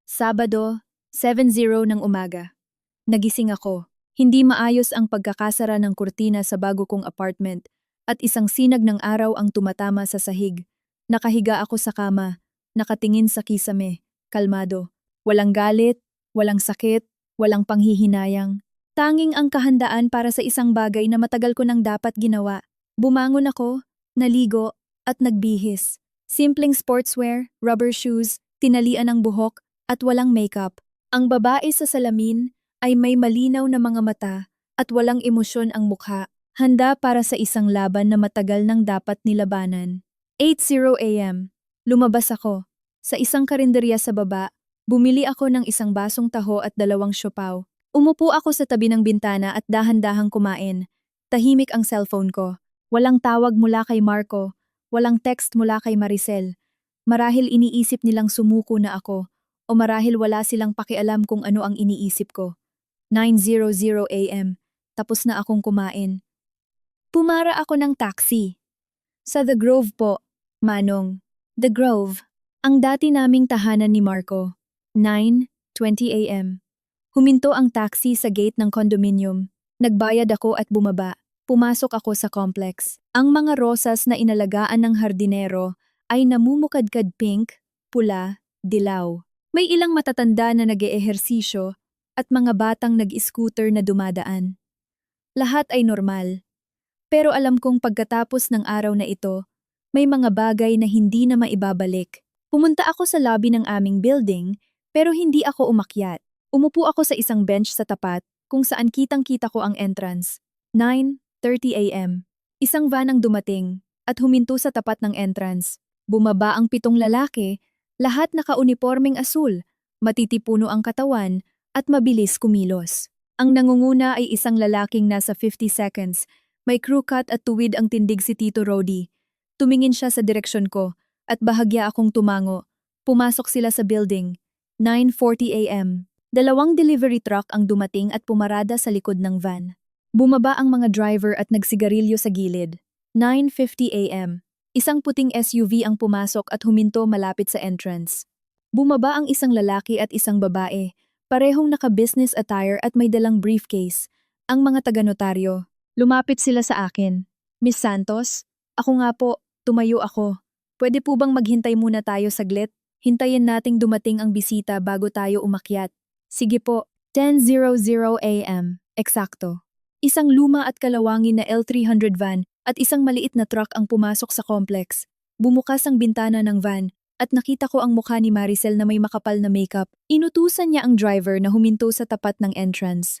A: Sabado, 7:00 ng umaga. Nagising ako. Hindi maayos ang pagkakasara ng kurtina sa bago kong apartment at isang sinag ng araw ang tumatama sa sahig. Nakahiga ako sa kama, nakatingin sa kisame, kalmado. Walang galit, walang sakit, walang panghihinayang. Tanging ang kahandaan para sa isang bagay na matagal ko nang dapat ginawa. Bumangon ako, naligo, at nagbihis. Simpleng sportswear, rubber shoes, tinalian ang buhok, at walang makeup. Ang babae sa salamin ay may malinaw na mga mata at walang emosyon ang mukha, handa para sa isang laban na matagal nang dapat nilabanan. 8:00 a.m. Lumabas ako. Sa isang karinderya sa baba, bumili ako ng isang basong taho at 2 siopaw. Umupo ako sa tabi ng bintana at dahan-dahang kumain. Tahimik ang cellphone ko. Walang tawag mula kay Marco, walang text mula kay Maricel. Marahil iniisip nilang sumuko na ako, o marahil wala silang pakialam kung ano ang iniisip ko. 9:00 a.m. Tapos na akong kumain. Pumara ako ng taxi. Sa The Grove po, Manong. The Grove. Ang dati naming tahanan ni Marco. 9:20 a.m. Huminto ang taxi sa gate ng condominium. Nagbayad ako at bumaba. Pumasok ako sa complex. Ang mga rosas na inalagaan ng hardinero ay namumukadkad pink, pula, dilaw. May ilang matatanda na nag-eehersisyo at mga batang nag-scooter na dumadaan. Lahat ay normal. Pero alam kong pagkatapos ng araw na ito, may mga bagay na hindi na maibabalik. Pumunta ako sa lobby ng aming building, pero hindi ako umakyat. Umupo ako sa isang bench sa tapat kung saan kitang-kita ko ang entrance. 9:30 a.m. Isang van ang dumating at huminto sa tapat ng entrance. Bumaba ang 7 lalaki, lahat naka-unipormeng asul, matitipuno ang katawan at mabilis kumilos. Ang nangunguna ay isang lalaking nasa 50 seconds. May crew cut at tuwid ang tindig si Tito Rody. Tumingin siya sa direksyon ko at bahagya akong tumango. Pumasok sila sa building. 9:40 a.m. 2 delivery truck ang dumating at pumarada sa likod ng van. Bumaba ang mga driver at nagsigarilyo sa gilid. 9:50 a.m. Isang puting SUV ang pumasok at huminto malapit sa entrance. Bumaba ang isang lalaki at isang babae, parehong naka-business attire at may dalang briefcase. Ang mga taga-notaryo. Lumapit sila sa akin. Miss Santos? Ako nga po, tumayo ako. Pwede po bang maghintay muna tayo saglit? Hintayin nating dumating ang bisita bago tayo umakyat. Sige po. 10:00 a.m. Eksakto. Isang luma at kalawangin na L300 van at isang maliit na truck ang pumasok sa complex. Bumukas ang bintana ng van at nakita ko ang mukha ni Maricel na may makapal na makeup. Inutusan niya ang driver na huminto sa tapat ng entrance.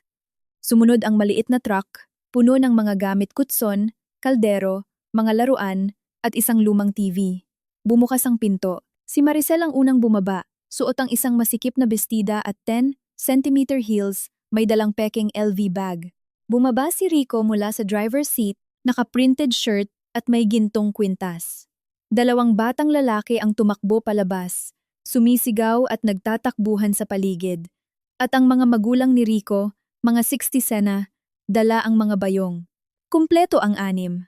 A: Sumunod ang maliit na truck, puno ng mga gamit kutson, kaldero, mga laruan, at isang lumang TV. Bumukas ang pinto. Si Maricel ang unang bumaba, suot ang isang masikip na bestida at 10 cm heels, may dalang peking LV bag. Bumaba si Rico mula sa driver's seat, naka-printed shirt at may gintong kwintas. 2 batang lalaki ang tumakbo palabas, sumisigaw at nagtatakbuhan sa paligid. At ang mga magulang ni Rico, mga 60 sena, dala ang mga bayong. Kumpleto ang 6.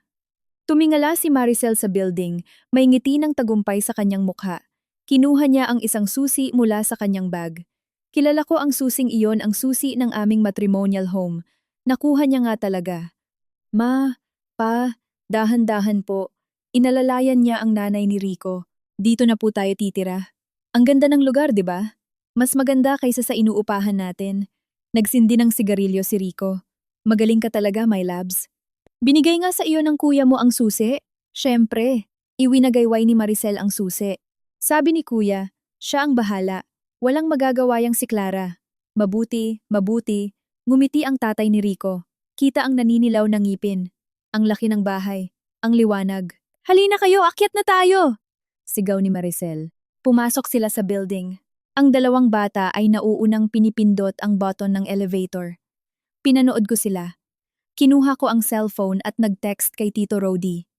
A: Tumingala si Maricel sa building, may ngiti ng tagumpay sa kanyang mukha. Kinuha niya ang isang susi mula sa kanyang bag. Kilala ko ang susing iyon, ang susi ng aming matrimonial home. Nakuha niya nga talaga. Ma, pa, dahan-dahan po. Inalalayan niya ang nanay ni Rico. Dito na po tayo titira. Ang ganda ng lugar, di ba? Mas maganda kaysa sa inuupahan natin. Nagsindi ng sigarilyo si Rico. Magaling ka talaga, my labs. Binigay nga sa iyo ng kuya mo ang susi? Siyempre, iwinagayway ni Maricel ang susi. Sabi ni kuya, siya ang bahala. Walang magagawa yang si Clara. Mabuti, ngumiti ang tatay ni Rico. Kita ang naninilaw na ngipin. Ang laki ng bahay. Ang liwanag. Halina kayo, akyat na tayo! Sigaw ni Maricel. Pumasok sila sa building. Ang dalawang bata ay nauunang pinipindot ang button ng elevator. Pinanood ko sila. Kinuha ko ang cellphone at nag-text kay Tito Rody.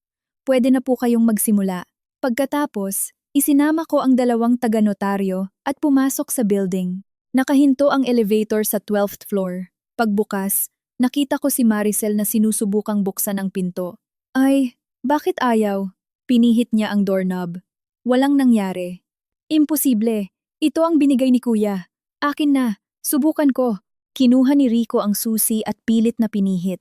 A: Pwede na po kayong magsimula. Pagkatapos, isinama ko ang dalawang taga-notaryo at pumasok sa building. Nakahinto ang elevator sa 12th floor. Pagbukas, nakita ko si Maricel na sinusubukang buksan ang pinto. Ay, bakit ayaw? Pinihit niya ang doorknob. Walang nangyari. Imposible. Ito ang binigay ni Kuya. Akin na. Subukan ko. Kinuha ni Rico ang susi at pilit na pinihit.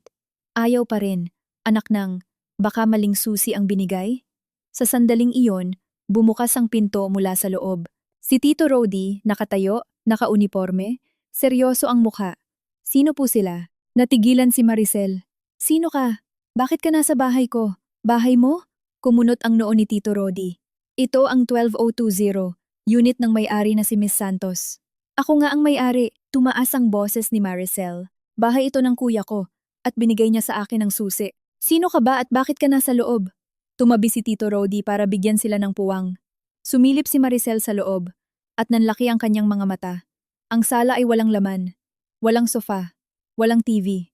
A: Ayaw pa rin. Anak ng, baka maling susi ang binigay? Sa sandaling iyon, bumukas ang pinto mula sa loob. Si Tito Rody, nakatayo, nakauniforme, seryoso ang mukha. Sino po sila? Natigilan si Maricel. Sino ka? Bakit ka nasa bahay ko? Bahay mo? Kumunot ang noo ni Tito Rody. Ito ang 12020, unit ng may-ari na si Miss Santos. Ako nga ang may-ari. Tumaas ang boses ni Maricel. Bahay ito ng kuya ko, at binigay niya sa akin ang susi. Sino ka ba at bakit ka nasa loob? Tumabi si Tito Rody para bigyan sila ng puwang. Sumilip si Maricel sa loob, at nanlaki ang kanyang mga mata. Ang sala ay walang laman. Walang sofa. Walang TV.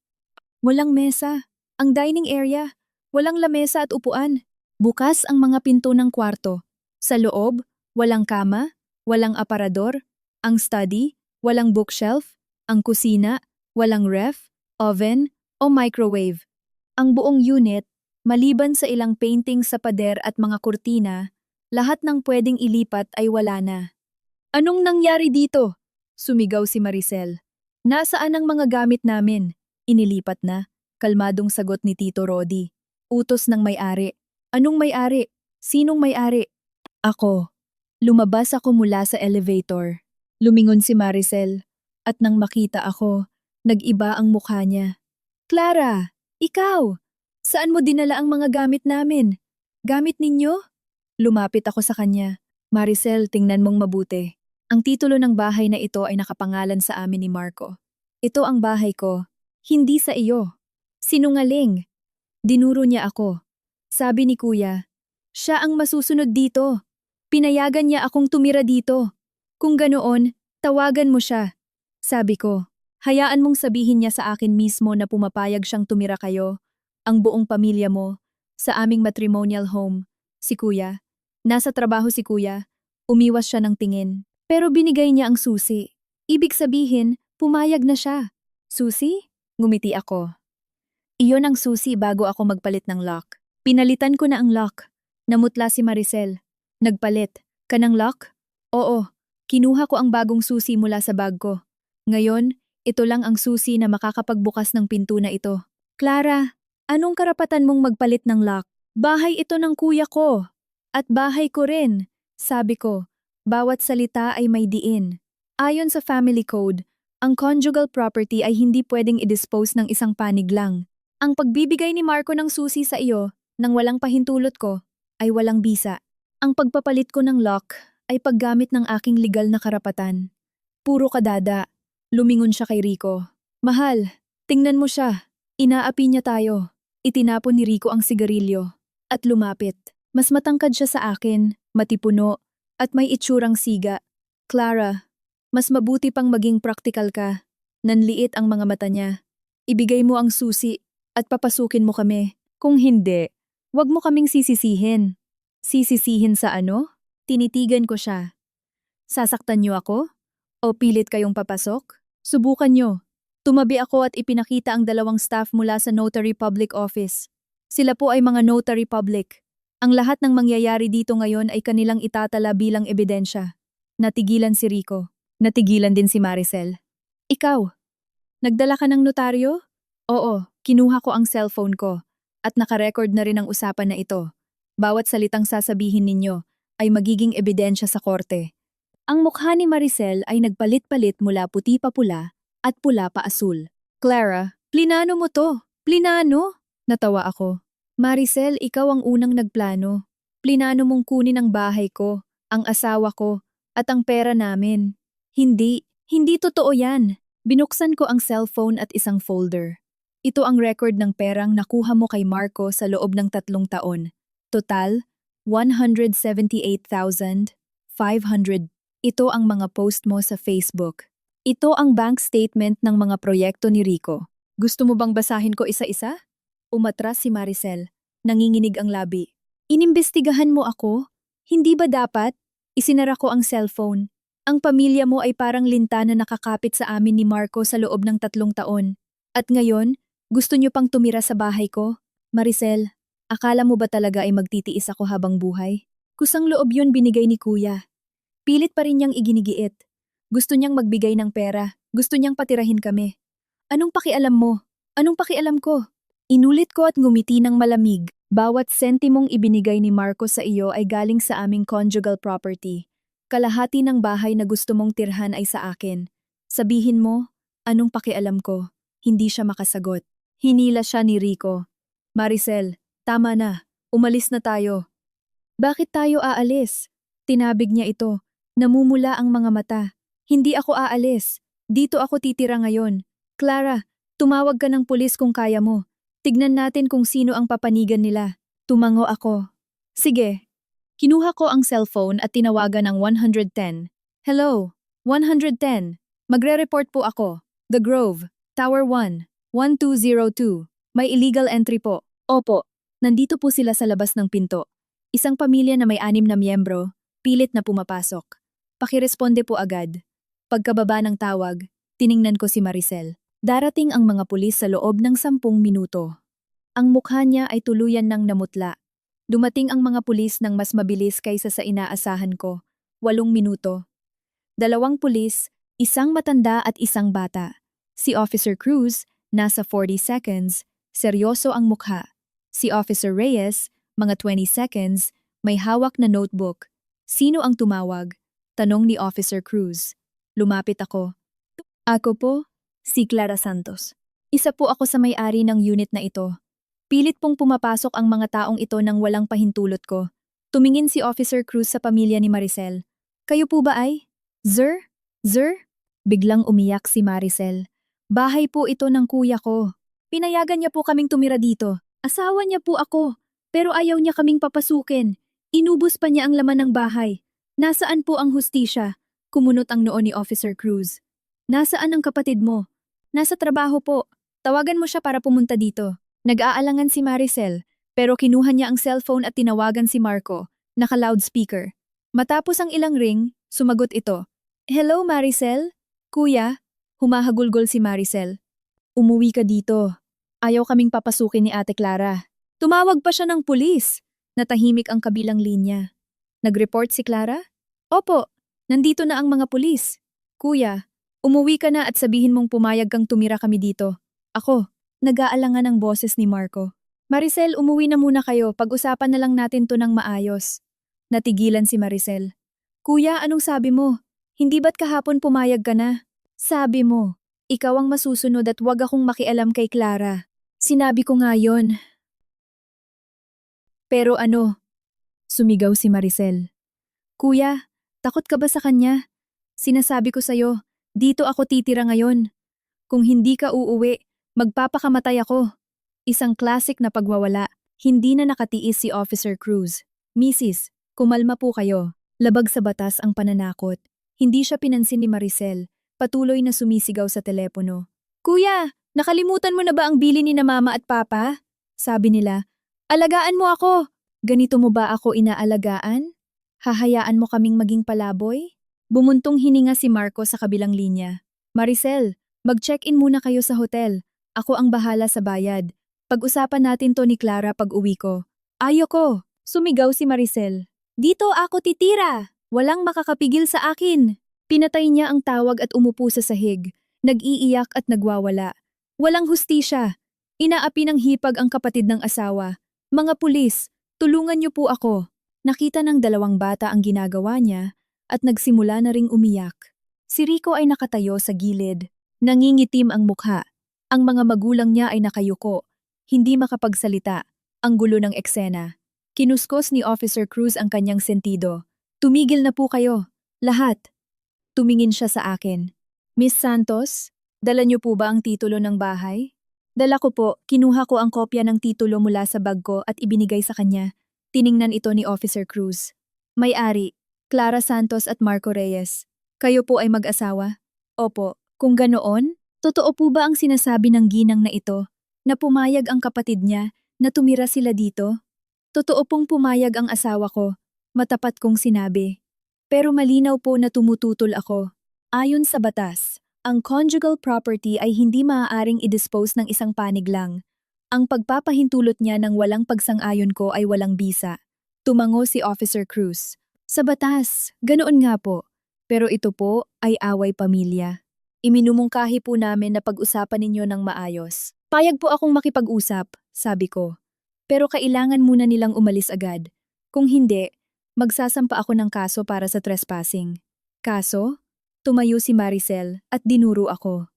A: Walang mesa. Ang dining area. Walang lamesa at upuan. Bukas ang mga pinto ng kwarto. Sa loob, walang kama, walang aparador. Ang study, walang bookshelf, ang kusina, walang ref, oven, o microwave. Ang buong unit, maliban sa ilang painting sa pader at mga kurtina, lahat ng pwedeng ilipat ay wala na. Anong nangyari dito? Sumigaw si Maricel. Nasaan ang mga gamit namin? Inilipat na, kalmadong sagot ni Tito Rody. Utos ng may-ari. Anong may-ari? Sinong may-ari? Ako. Lumabas ako mula sa elevator. Lumingon si Maricel, at nang makita ako, nag-iba ang mukha niya. Clara, ikaw! Saan mo dinala ang mga gamit namin? Gamit ninyo? Lumapit ako sa kanya. Maricel, tingnan mong mabuti. Ang titulo ng bahay na ito ay nakapangalan sa amin ni Marco. Ito ang bahay ko, hindi sa iyo. Sinungaling. Dinuro niya ako. Sabi ni Kuya, siya ang masusunod dito. Pinayagan niya akong tumira dito. Kung ganoon, tawagan mo siya. Sabi ko, hayaan mong sabihin niya sa akin mismo na pumapayag siyang tumira kayo, ang buong pamilya mo, sa aming matrimonial home. Si Kuya. Nasa trabaho si Kuya. Umiwas siya ng tingin. Pero binigay niya ang susi. Ibig sabihin, pumayag na siya. Susi? Ngumiti ako. Iyon ang susi bago ako magpalit ng lock. Pinalitan ko na ang lock. Namutla si Maricel. Nagpalit. Ka ng lock? Oo. Kinuha ko ang bagong susi mula sa bag ko. Ngayon, ito lang ang susi na makakapagbukas ng pinto na ito. Clara, anong karapatan mong magpalit ng lock? Bahay ito ng kuya ko. At bahay ko rin. Sabi ko, bawat salita ay may diin. Ayon sa family code, ang conjugal property ay hindi pwedeng i-dispose ng isang panig lang. Ang pagbibigay ni Marco ng susi sa iyo, nang walang pahintulot ko, ay walang bisa. Ang pagpapalit ko ng lock ay paggamit ng aking legal na karapatan. Puro kadada. Lumingon siya kay Rico. Mahal, tingnan mo siya. Inaapi niya tayo. Itinapon ni Rico ang sigarilyo. At lumapit. Mas matangkad siya sa akin, matipuno, at may itsurang siga. Clara, mas mabuti pang maging praktikal ka. Nanliit ang mga mata niya. Ibigay mo ang susi at papasukin mo kami. Kung hindi, wag mo kaming sisisihin. Sisisihin sa ano? Tinitigan ko siya. Sasaktan niyo ako? O pilit kayong papasok? Subukan niyo. Tumabi ako at ipinakita ang dalawang staff mula sa Notary Public Office. Sila po ay mga Notary Public. Ang lahat ng mangyayari dito ngayon ay kanilang itatala bilang ebidensya. Natigilan si Rico. Natigilan din si Maricel. Ikaw, nagdala ka ng notaryo? Oo, kinuha ko ang cellphone ko. At nakarecord na rin ang usapan na ito. Bawat salitang sasabihin ninyo ay magiging ebidensya sa korte. Ang mukha ni Maricel ay nagpalit-palit mula puti pa pula at pula pa asul. Clara, plinano mo to? Plinano? Natawa ako. Maricel, ikaw ang unang nagplano. Plinano mong kunin ang bahay ko, ang asawa ko, at ang pera namin. Hindi totoo yan. Binuksan ko ang cellphone at isang folder. Ito ang record ng perang nakuha mo kay Marco sa loob ng 3 taon. Total, 178,500. Ito ang mga post mo sa Facebook. Ito ang bank statement ng mga proyekto ni Rico. Gusto mo bang basahin ko isa-isa? Umatras si Maricel. Nanginginig ang labi. Inimbestigahan mo ako? Hindi ba dapat? Isinara ko ang cellphone. Ang pamilya mo ay parang linta na nakakapit sa amin ni Marco sa loob ng 3 taon. At ngayon, gusto niyo pang tumira sa bahay ko? Maricel, akala mo ba talaga ay magtitiis ako habang buhay? Kusang loob yun binigay ni kuya. Pilit pa rin niyang iginigiit. Gusto niyang magbigay ng pera. Gusto niyang patirahin kami. Anong pakialam mo? Anong pakialam ko? Inulit ko at ngumiti ng malamig. Bawat sentimong ibinigay ni Marcos sa iyo ay galing sa aming conjugal property. Kalahati ng bahay na gusto mong tirhan ay sa akin. Sabihin mo, anong pakialam ko? Hindi siya makasagot. Hinila siya ni Rico. Maricel, tama na. Umalis na tayo. Bakit tayo aalis? Tinabig niya ito. Namumula ang mga mata. Hindi ako aalis. Dito ako titira ngayon. Clara, tumawag ka ng pulis kung kaya mo. Tignan natin kung sino ang papanigan nila. Tumango ako. Sige. Kinuha ko ang cellphone at tinawagan ng 110. Hello, 110. Magre-report po ako. The Grove, Tower 1, 1202. May illegal entry po. Opo. Nandito po sila sa labas ng pinto. Isang pamilya na may 6 na miyembro, pilit na pumapasok. Pakiresponde po agad. Pagkababa ng tawag, tiningnan ko si Maricel. Darating ang mga pulis sa loob ng 10 minuto. Ang mukha niya ay tuluyan ng namutla. Dumating ang mga pulis ng mas mabilis kaysa sa inaasahan ko. 8 minuto. 2 pulis, isang matanda at isang bata. Si Officer Cruz, nasa 40 seconds, seryoso ang mukha. Si Officer Reyes, mga 20 seconds, may hawak na notebook. Sino ang tumawag? Tanong ni Officer Cruz. Lumapit ako. Ako po, si Clara Santos. Isa po ako sa may-ari ng unit na ito. Pilit pong pumapasok ang mga taong ito nang walang pahintulot ko. Tumingin si Officer Cruz sa pamilya ni Maricel. Kayo po ba ay? Sir? Sir? Biglang umiyak si Maricel. Bahay po ito ng kuya ko. Pinayagan niya po kaming tumira dito. Asawa niya po ako. Pero ayaw niya kaming papasukin. Inubos pa niya ang laman ng bahay. Nasaan po ang hustisya? Kumunot ang noo ni Officer Cruz. Nasaan ang kapatid mo? Nasa trabaho po. Tawagan mo siya para pumunta dito. Nag-aalangan si Maricel, pero kinuha niya ang cellphone at tinawagan si Marco, naka-loudspeaker. Matapos ang ilang ring, sumagot ito. Hello Maricel? Kuya? Humahagulgol si Maricel. Umuwi ka dito. Ayaw kaming papasukin ni Ate Clara. Tumawag pa siya ng pulis. Natahimik ang kabilang linya. Nag-report si Clara? Opo, nandito na ang mga pulis. Kuya, umuwi ka na at sabihin mong pumayag kang tumira kami dito. Ako, nag-aalangan ang boses ni Marco. Maricel, umuwi na muna kayo. Pag-usapan na lang natin to ng maayos. Natigilan si Maricel. Kuya, anong sabi mo? Hindi ba't kahapon pumayag ka na? Sabi mo, ikaw ang masusunod at wag akong makialam kay Clara. Sinabi ko nga yon. Pero ano? Sumigaw si Maricel. Kuya, takot ka ba sa kanya? Sinasabi ko sa'yo, dito ako titira ngayon. Kung hindi ka uuwi, magpapakamatay ako. Isang classic na pagwawala. Hindi na nakatiis si Officer Cruz. Mrs., kumalma po kayo. Labag sa batas ang pananakot. Hindi siya pinansin ni Maricel. Patuloy na sumisigaw sa telepono. Kuya, nakalimutan mo na ba ang bili ni na mama at papa? Sabi nila. Alagaan mo ako. Ganito mo ba ako inaalagaan? Hahayaan mo kaming maging palaboy? Bumuntong hininga si Marco sa kabilang linya. Maricel, mag-check-in muna kayo sa hotel. Ako ang bahala sa bayad. Pag-usapan natin to ni Clara pag uwi ko. Ayoko! Sumigaw si Maricel. Dito ako titira! Walang makakapigil sa akin! Pinatay niya ang tawag at umupo sa sahig. Nag-iiyak at nagwawala. Walang hustisya. Inaapi ng hipag ang kapatid ng asawa. Mga pulis, tulungan niyo po ako. Nakita ng 2 bata ang ginagawa niya at nagsimula na ring umiyak. Si Rico ay nakatayo sa gilid. Nangingitim ang mukha. Ang mga magulang niya ay nakayuko. Hindi makapagsalita. Ang gulo ng eksena. Kinuskos ni Officer Cruz ang kanyang sentido. Tumigil na po kayo. Lahat. Tumingin siya sa akin. Miss Santos, dala niyo po ba ang titulo ng bahay? Dala ko po, kinuha ko ang kopya ng titulo mula sa bag ko at ibinigay sa kanya. Tiningnan ito ni Officer Cruz. May-ari, Clara Santos at Marco Reyes. Kayo po ay mag-asawa? Opo. Kung ganoon, totoo po ba ang sinasabi ng ginang na ito, na pumayag ang kapatid niya na tumira sila dito? Totoo pong pumayag ang asawa ko, matapat kong sinabi. Pero malinaw po na tumututol ako. Ayon sa batas, ang conjugal property ay hindi maaaring i-dispose ng isang panig lang. Ang pagpapahintulot niya ng walang pagsang-ayon ko ay walang bisa. Tumango si Officer Cruz. Sa batas, ganoon nga po. Pero ito po ay away pamilya. Iminumungkahi po namin na pag-usapan ninyo ng maayos. Payag po akong makipag-usap, sabi ko. Pero kailangan muna nilang umalis agad. Kung hindi, magsasampa ako ng kaso para sa trespassing. Kaso? Tumayo si Maricel at dinuro ako.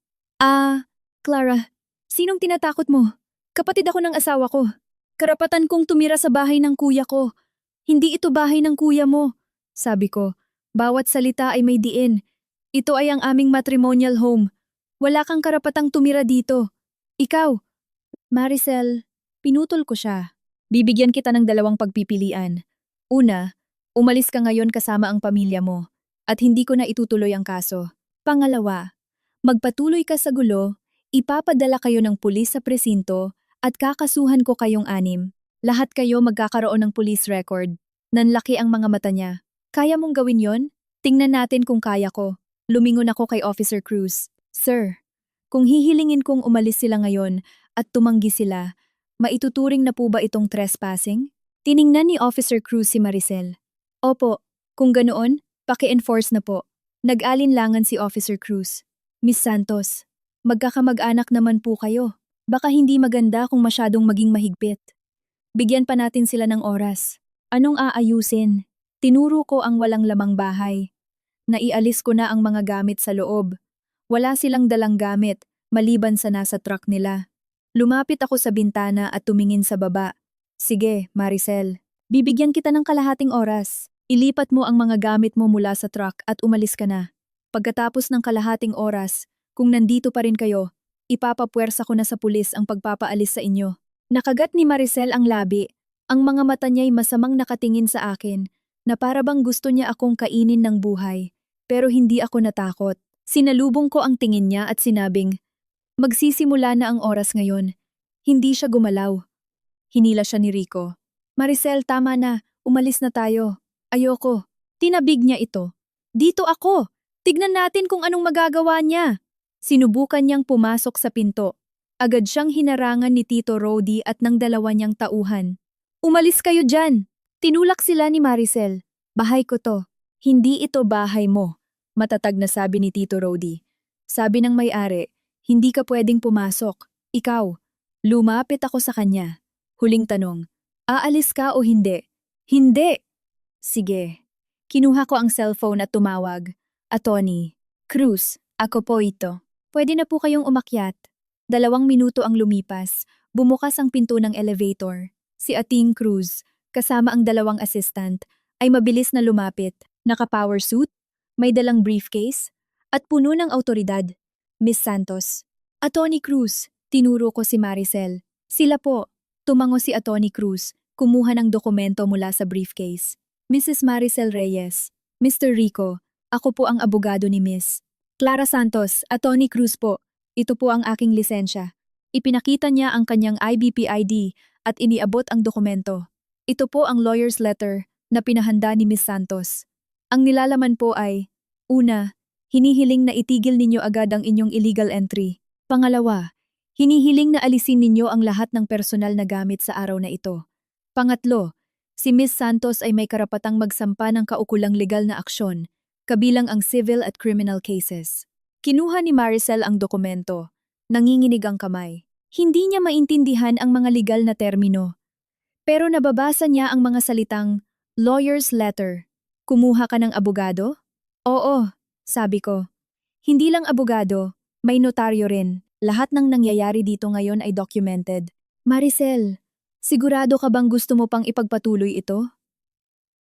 A: Clara, sinong tinatakot mo? Kapatid ako ng asawa ko. Karapatan kong tumira sa bahay ng kuya ko. Hindi ito bahay ng kuya mo. Sabi ko, bawat salita ay may diin. Ito ay ang aming matrimonial home. Wala kang karapatang tumira dito. Ikaw. Maricel, pinutol ko siya. Bibigyan kita ng dalawang pagpipilian. Una, umalis ka ngayon kasama ang pamilya mo at hindi ko na itutuloy ang kaso. Pangalawa, magpatuloy ka sa gulo, ipapadala kayo ng pulis sa presinto at kakasuhan ko kayong 6. Lahat kayo magkakaroon ng police record. Nanlaki ang mga mata niya. Kaya mong gawin yon? Tingnan natin kung kaya ko. Lumingon ako kay Officer Cruz. Sir, kung hihilingin kong umalis sila ngayon at tumanggi sila, maituturing na po ba itong trespassing? Tiningnan ni Officer Cruz si Maricel. Opo, kung ganoon, paki-enforce na po. Nag-alinlangan si Officer Cruz. Miss Santos, magkakamag-anak naman po kayo. Baka hindi maganda kung masyadong maging mahigpit. Bigyan pa natin sila ng oras. Anong aayusin? Tinuro ko ang walang lamang bahay. Naialis ko na ang mga gamit sa loob. Wala silang dalang gamit, maliban sa nasa truck nila. Lumapit ako sa bintana at tumingin sa baba. Sige, Maricel. Bibigyan kita ng kalahating oras. Ilipat mo ang mga gamit mo mula sa truck at umalis ka na. Pagkatapos ng kalahating oras, kung nandito pa rin kayo, ipapapuwersa ko na sa pulis ang pagpapaalis sa inyo. Nakagat ni Maricel ang labi. Ang mga mata niya'y masamang nakatingin sa akin, na para bang gusto niya akong kainin ng buhay. Pero hindi ako natakot. Sinalubong ko ang tingin niya at sinabing, magsisimula na ang oras ngayon. Hindi siya gumalaw. Hinila siya ni Rico. Maricel, tama na. Umalis na tayo. Ayoko. Tinabig niya ito. Dito ako. Tignan natin kung anong magagawa niya. Sinubukan niyang pumasok sa pinto. Agad siyang hinarangan ni Tito Rody at ng dalawa niyang tauhan. Umalis kayo dyan. Tinulak sila ni Maricel. Bahay ko to. Hindi ito bahay mo. Matatag na sabi ni Tito Rody. Sabi ng may-ari, hindi ka pwedeng pumasok. Ikaw. Lumapit ako sa kanya. Huling tanong, aalis ka o hindi? Hindi! Sige. Kinuha ko ang cellphone at tumawag. Attorney, Cruz, ako po ito. Pwede na po kayong umakyat. 2 minuto ang lumipas. Bumukas ang pinto ng elevator. Si Ating Cruz, kasama ang 2 assistant, ay mabilis na lumapit. Naka-power suit, may dalang briefcase, at puno ng autoridad. Miss Santos. Attorney Cruz, tinuro ko si Maricel. Sila po. Tumango si Attorney Cruz, kumuha ng dokumento mula sa briefcase. Mrs. Maricel Reyes. Mr. Rico, ako po ang abogado ni Miss Clara Santos. Attorney Cruz po. Ito po ang aking lisensya. Ipinakita niya ang kanyang IBP ID at iniabot ang dokumento. Ito po ang lawyer's letter na pinahanda ni Miss Santos. Ang nilalaman po ay, una, hinihiling na itigil ninyo agad ang inyong illegal entry. Pangalawa, hinihiling na alisin ninyo ang lahat ng personal na gamit sa araw na ito. Pangatlo, si Miss Santos ay may karapatang magsampa ng kaukulang legal na aksyon, kabilang ang civil at criminal cases. Kinuha ni Maricel ang dokumento. Nanginginig ang kamay. Hindi niya maintindihan ang mga legal na termino. Pero nababasa niya ang mga salitang lawyer's letter. Kumuha ka ng abogado? Oo, sabi ko. Hindi lang abogado, may notaryo rin. Lahat ng nangyayari dito ngayon ay documented. Maricel, sigurado ka bang gusto mo pang ipagpatuloy ito?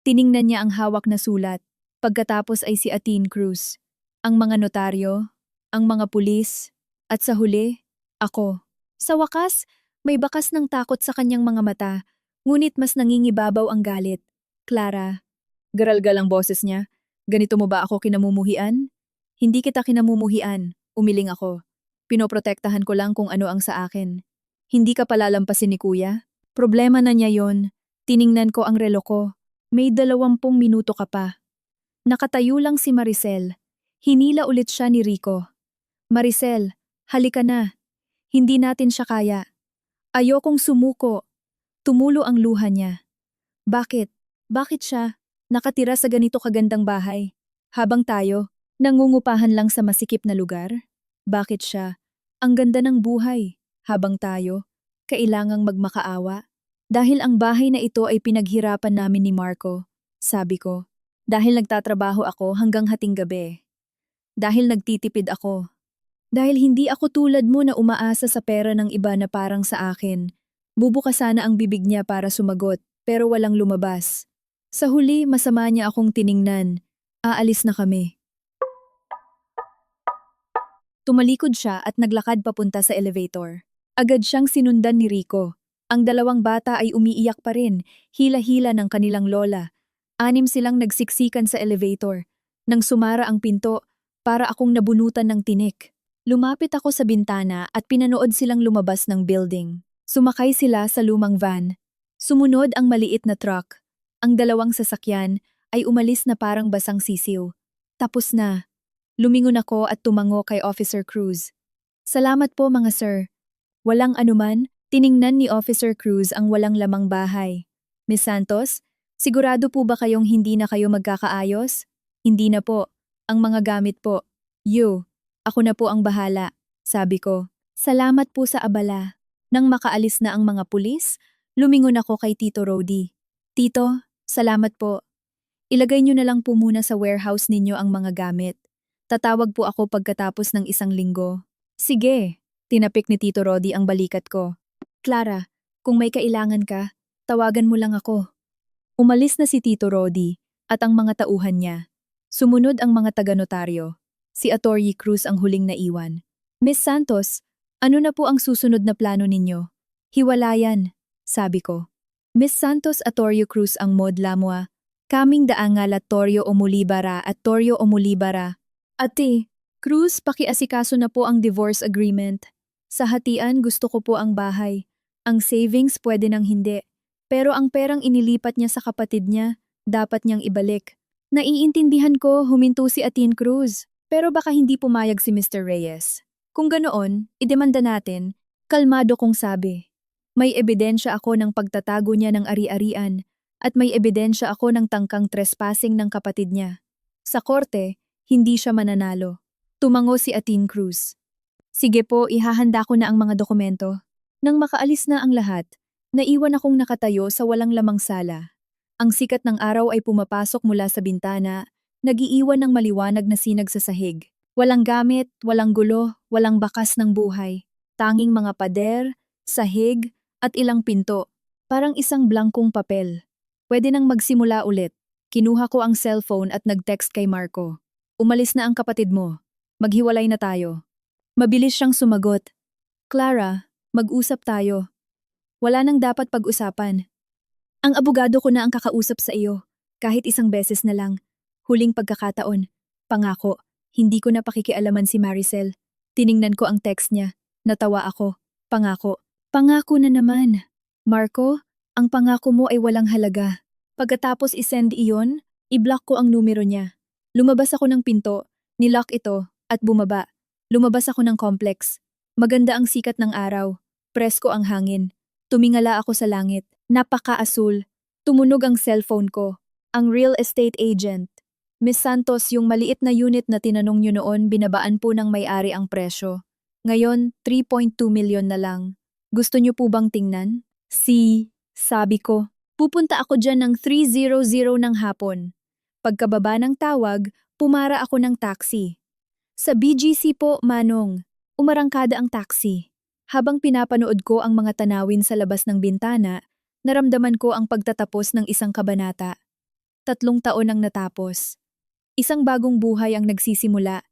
A: Tiningnan niya ang hawak na sulat. Pagkatapos ay si Atin Cruz. Ang mga notaryo, ang mga pulis, at sa huli, ako. Sa wakas, may bakas ng takot sa kanyang mga mata, ngunit mas nangingibabaw ang galit. Clara, garalgal ang boses niya. Ganito mo ba ako kinamumuhian? Hindi kita kinamumuhian, umiling ako. Pinoprotektahan ko lang kung ano ang sa akin. Hindi ka palalampasin ni kuya? Problema na niya yon. Tiningnan ko ang relo ko. May 20 minuto ka pa. Nakatayo lang si Maricel. Hinila ulit siya ni Rico. Maricel, halika na. Hindi natin siya kaya. Ayokong sumuko. Tumulo ang luha niya. Bakit? Bakit siya nakatira sa ganito kagandang bahay? Habang tayo, nangungupahan lang sa masikip na lugar? Bakit siya? Ang ganda ng buhay. Habang tayo, kailangang magmakaawa. Dahil ang bahay na ito ay pinaghirapan namin ni Marco, sabi ko. Dahil nagtatrabaho ako hanggang hating gabi. Dahil nagtitipid ako. Dahil hindi ako tulad mo na umaasa sa pera ng iba na parang sa akin. Bubukas sana ang bibig niya para sumagot, pero walang lumabas. Sa huli, masama niya akong tiningnan. Aalis na kami. Tumalikod siya at naglakad papunta sa elevator. Agad siyang sinundan ni Rico. Ang dalawang bata ay umiiyak pa rin, hila-hila ng kanilang lola. 6 silang nagsiksikan sa elevator. Nang sumara ang pinto, para akong nabunutan ng tinik. Lumapit ako sa bintana at pinanood silang lumabas ng building. Sumakay sila sa lumang van. Sumunod ang maliit na truck. Ang dalawang sasakyan ay umalis na parang basang sisiw. Tapos na. Lumingon ako at tumango kay Officer Cruz. Salamat po mga sir. Walang anuman, tiningnan ni Officer Cruz ang walang lamang bahay. Miss Santos, sigurado po ba kayong hindi na kayo magkakaayos? Hindi na po. Ang mga gamit po. Ako na po ang bahala, sabi ko. Salamat po sa abala. Nang makaalis na ang mga pulis, lumingon ako kay Tito Rody. Tito, salamat po. Ilagay niyo na lang po muna sa warehouse ninyo ang mga gamit. Tatawag po ako pagkatapos ng 1 linggo. Sige, tinapik ni Tito Rody ang balikat ko. Clara, kung may kailangan ka, tawagan mo lang ako. Umalis na si Tito Rody at ang mga tauhan niya. Sumunod ang mga taga-notaryo. Si Atty. Cruz ang huling naiwan. Miss Santos, ano na po ang susunod na plano ninyo? Hiwalayan, sabi ko. Miss Santos Atty. Cruz ang mod lamwa. Kaming daangal at Toryo Omulibara at Toryo Omulibara. Ate, Cruz, pakiasikaso na po ang divorce agreement. Sa hatian gusto ko po ang bahay. Ang savings pwede nang hindi. Pero ang perang inilipat niya sa kapatid niya, dapat niyang ibalik. Naiintindihan ko, huminto si Atin Cruz. Pero baka hindi pumayag si Mr. Reyes. Kung ganoon, idemanda natin, kalmado kong sabi. May ebidensya ako ng pagtatago niya ng ari-arian at may ebidensya ako ng tangkang trespassing ng kapatid niya. Sa korte, hindi siya mananalo. Tumango si Atin Cruz. Sige po, ihahanda ko na ang mga dokumento. Nang makaalis na ang lahat, naiwan akong nakatayo sa walang lamang sala. Ang sikat ng araw ay pumapasok mula sa bintana, nag-iiwan ng maliwanag na sinag sa sahig. Walang gamit, walang gulo, walang bakas ng buhay. Tanging mga pader, sahig, at ilang pinto. Parang isang blankong papel. Pwede nang magsimula ulit. Kinuha ko ang cellphone at nag-text kay Marco. Umalis na ang kapatid mo. Maghiwalay na tayo. Mabilis siyang sumagot. Clara, mag-usap tayo. Wala nang dapat pag-usapan. Ang abogado ko na ang kakausap sa iyo. Kahit 1 beses na lang. Huling pagkakataon. Pangako, hindi ko na pakikialaman si Maricel. Tiningnan ko ang text niya. Natawa ako. Pangako. Pangako na naman. Marco, ang pangako mo ay walang halaga. Pagkatapos isend iyon, i-block ko ang numero niya. Lumabas ako ng pinto, nilock ito, at bumaba. Lumabas ako ng complex. Maganda ang sikat ng araw. Presko ang hangin. Tumingala ako sa langit. Napaka-asul. Tumunog ang cellphone ko. Ang real estate agent. Miss Santos, yung maliit na unit na tinanong nyo noon, binabaan po ng may-ari ang presyo. Ngayon, 3.2 million na lang. Gusto nyo po bang tingnan? Sabi ko. Pupunta ako dyan ng 3:00 ng hapon. Pagkababa ng tawag, pumara ako ng taxi. Sa BGC po, Manong. Umarangkada ang taxi. Habang pinapanood ko ang mga tanawin sa labas ng bintana, naramdaman ko ang pagtatapos ng isang kabanata. 3 taon ang natapos. Isang bagong buhay ang nagsisimula,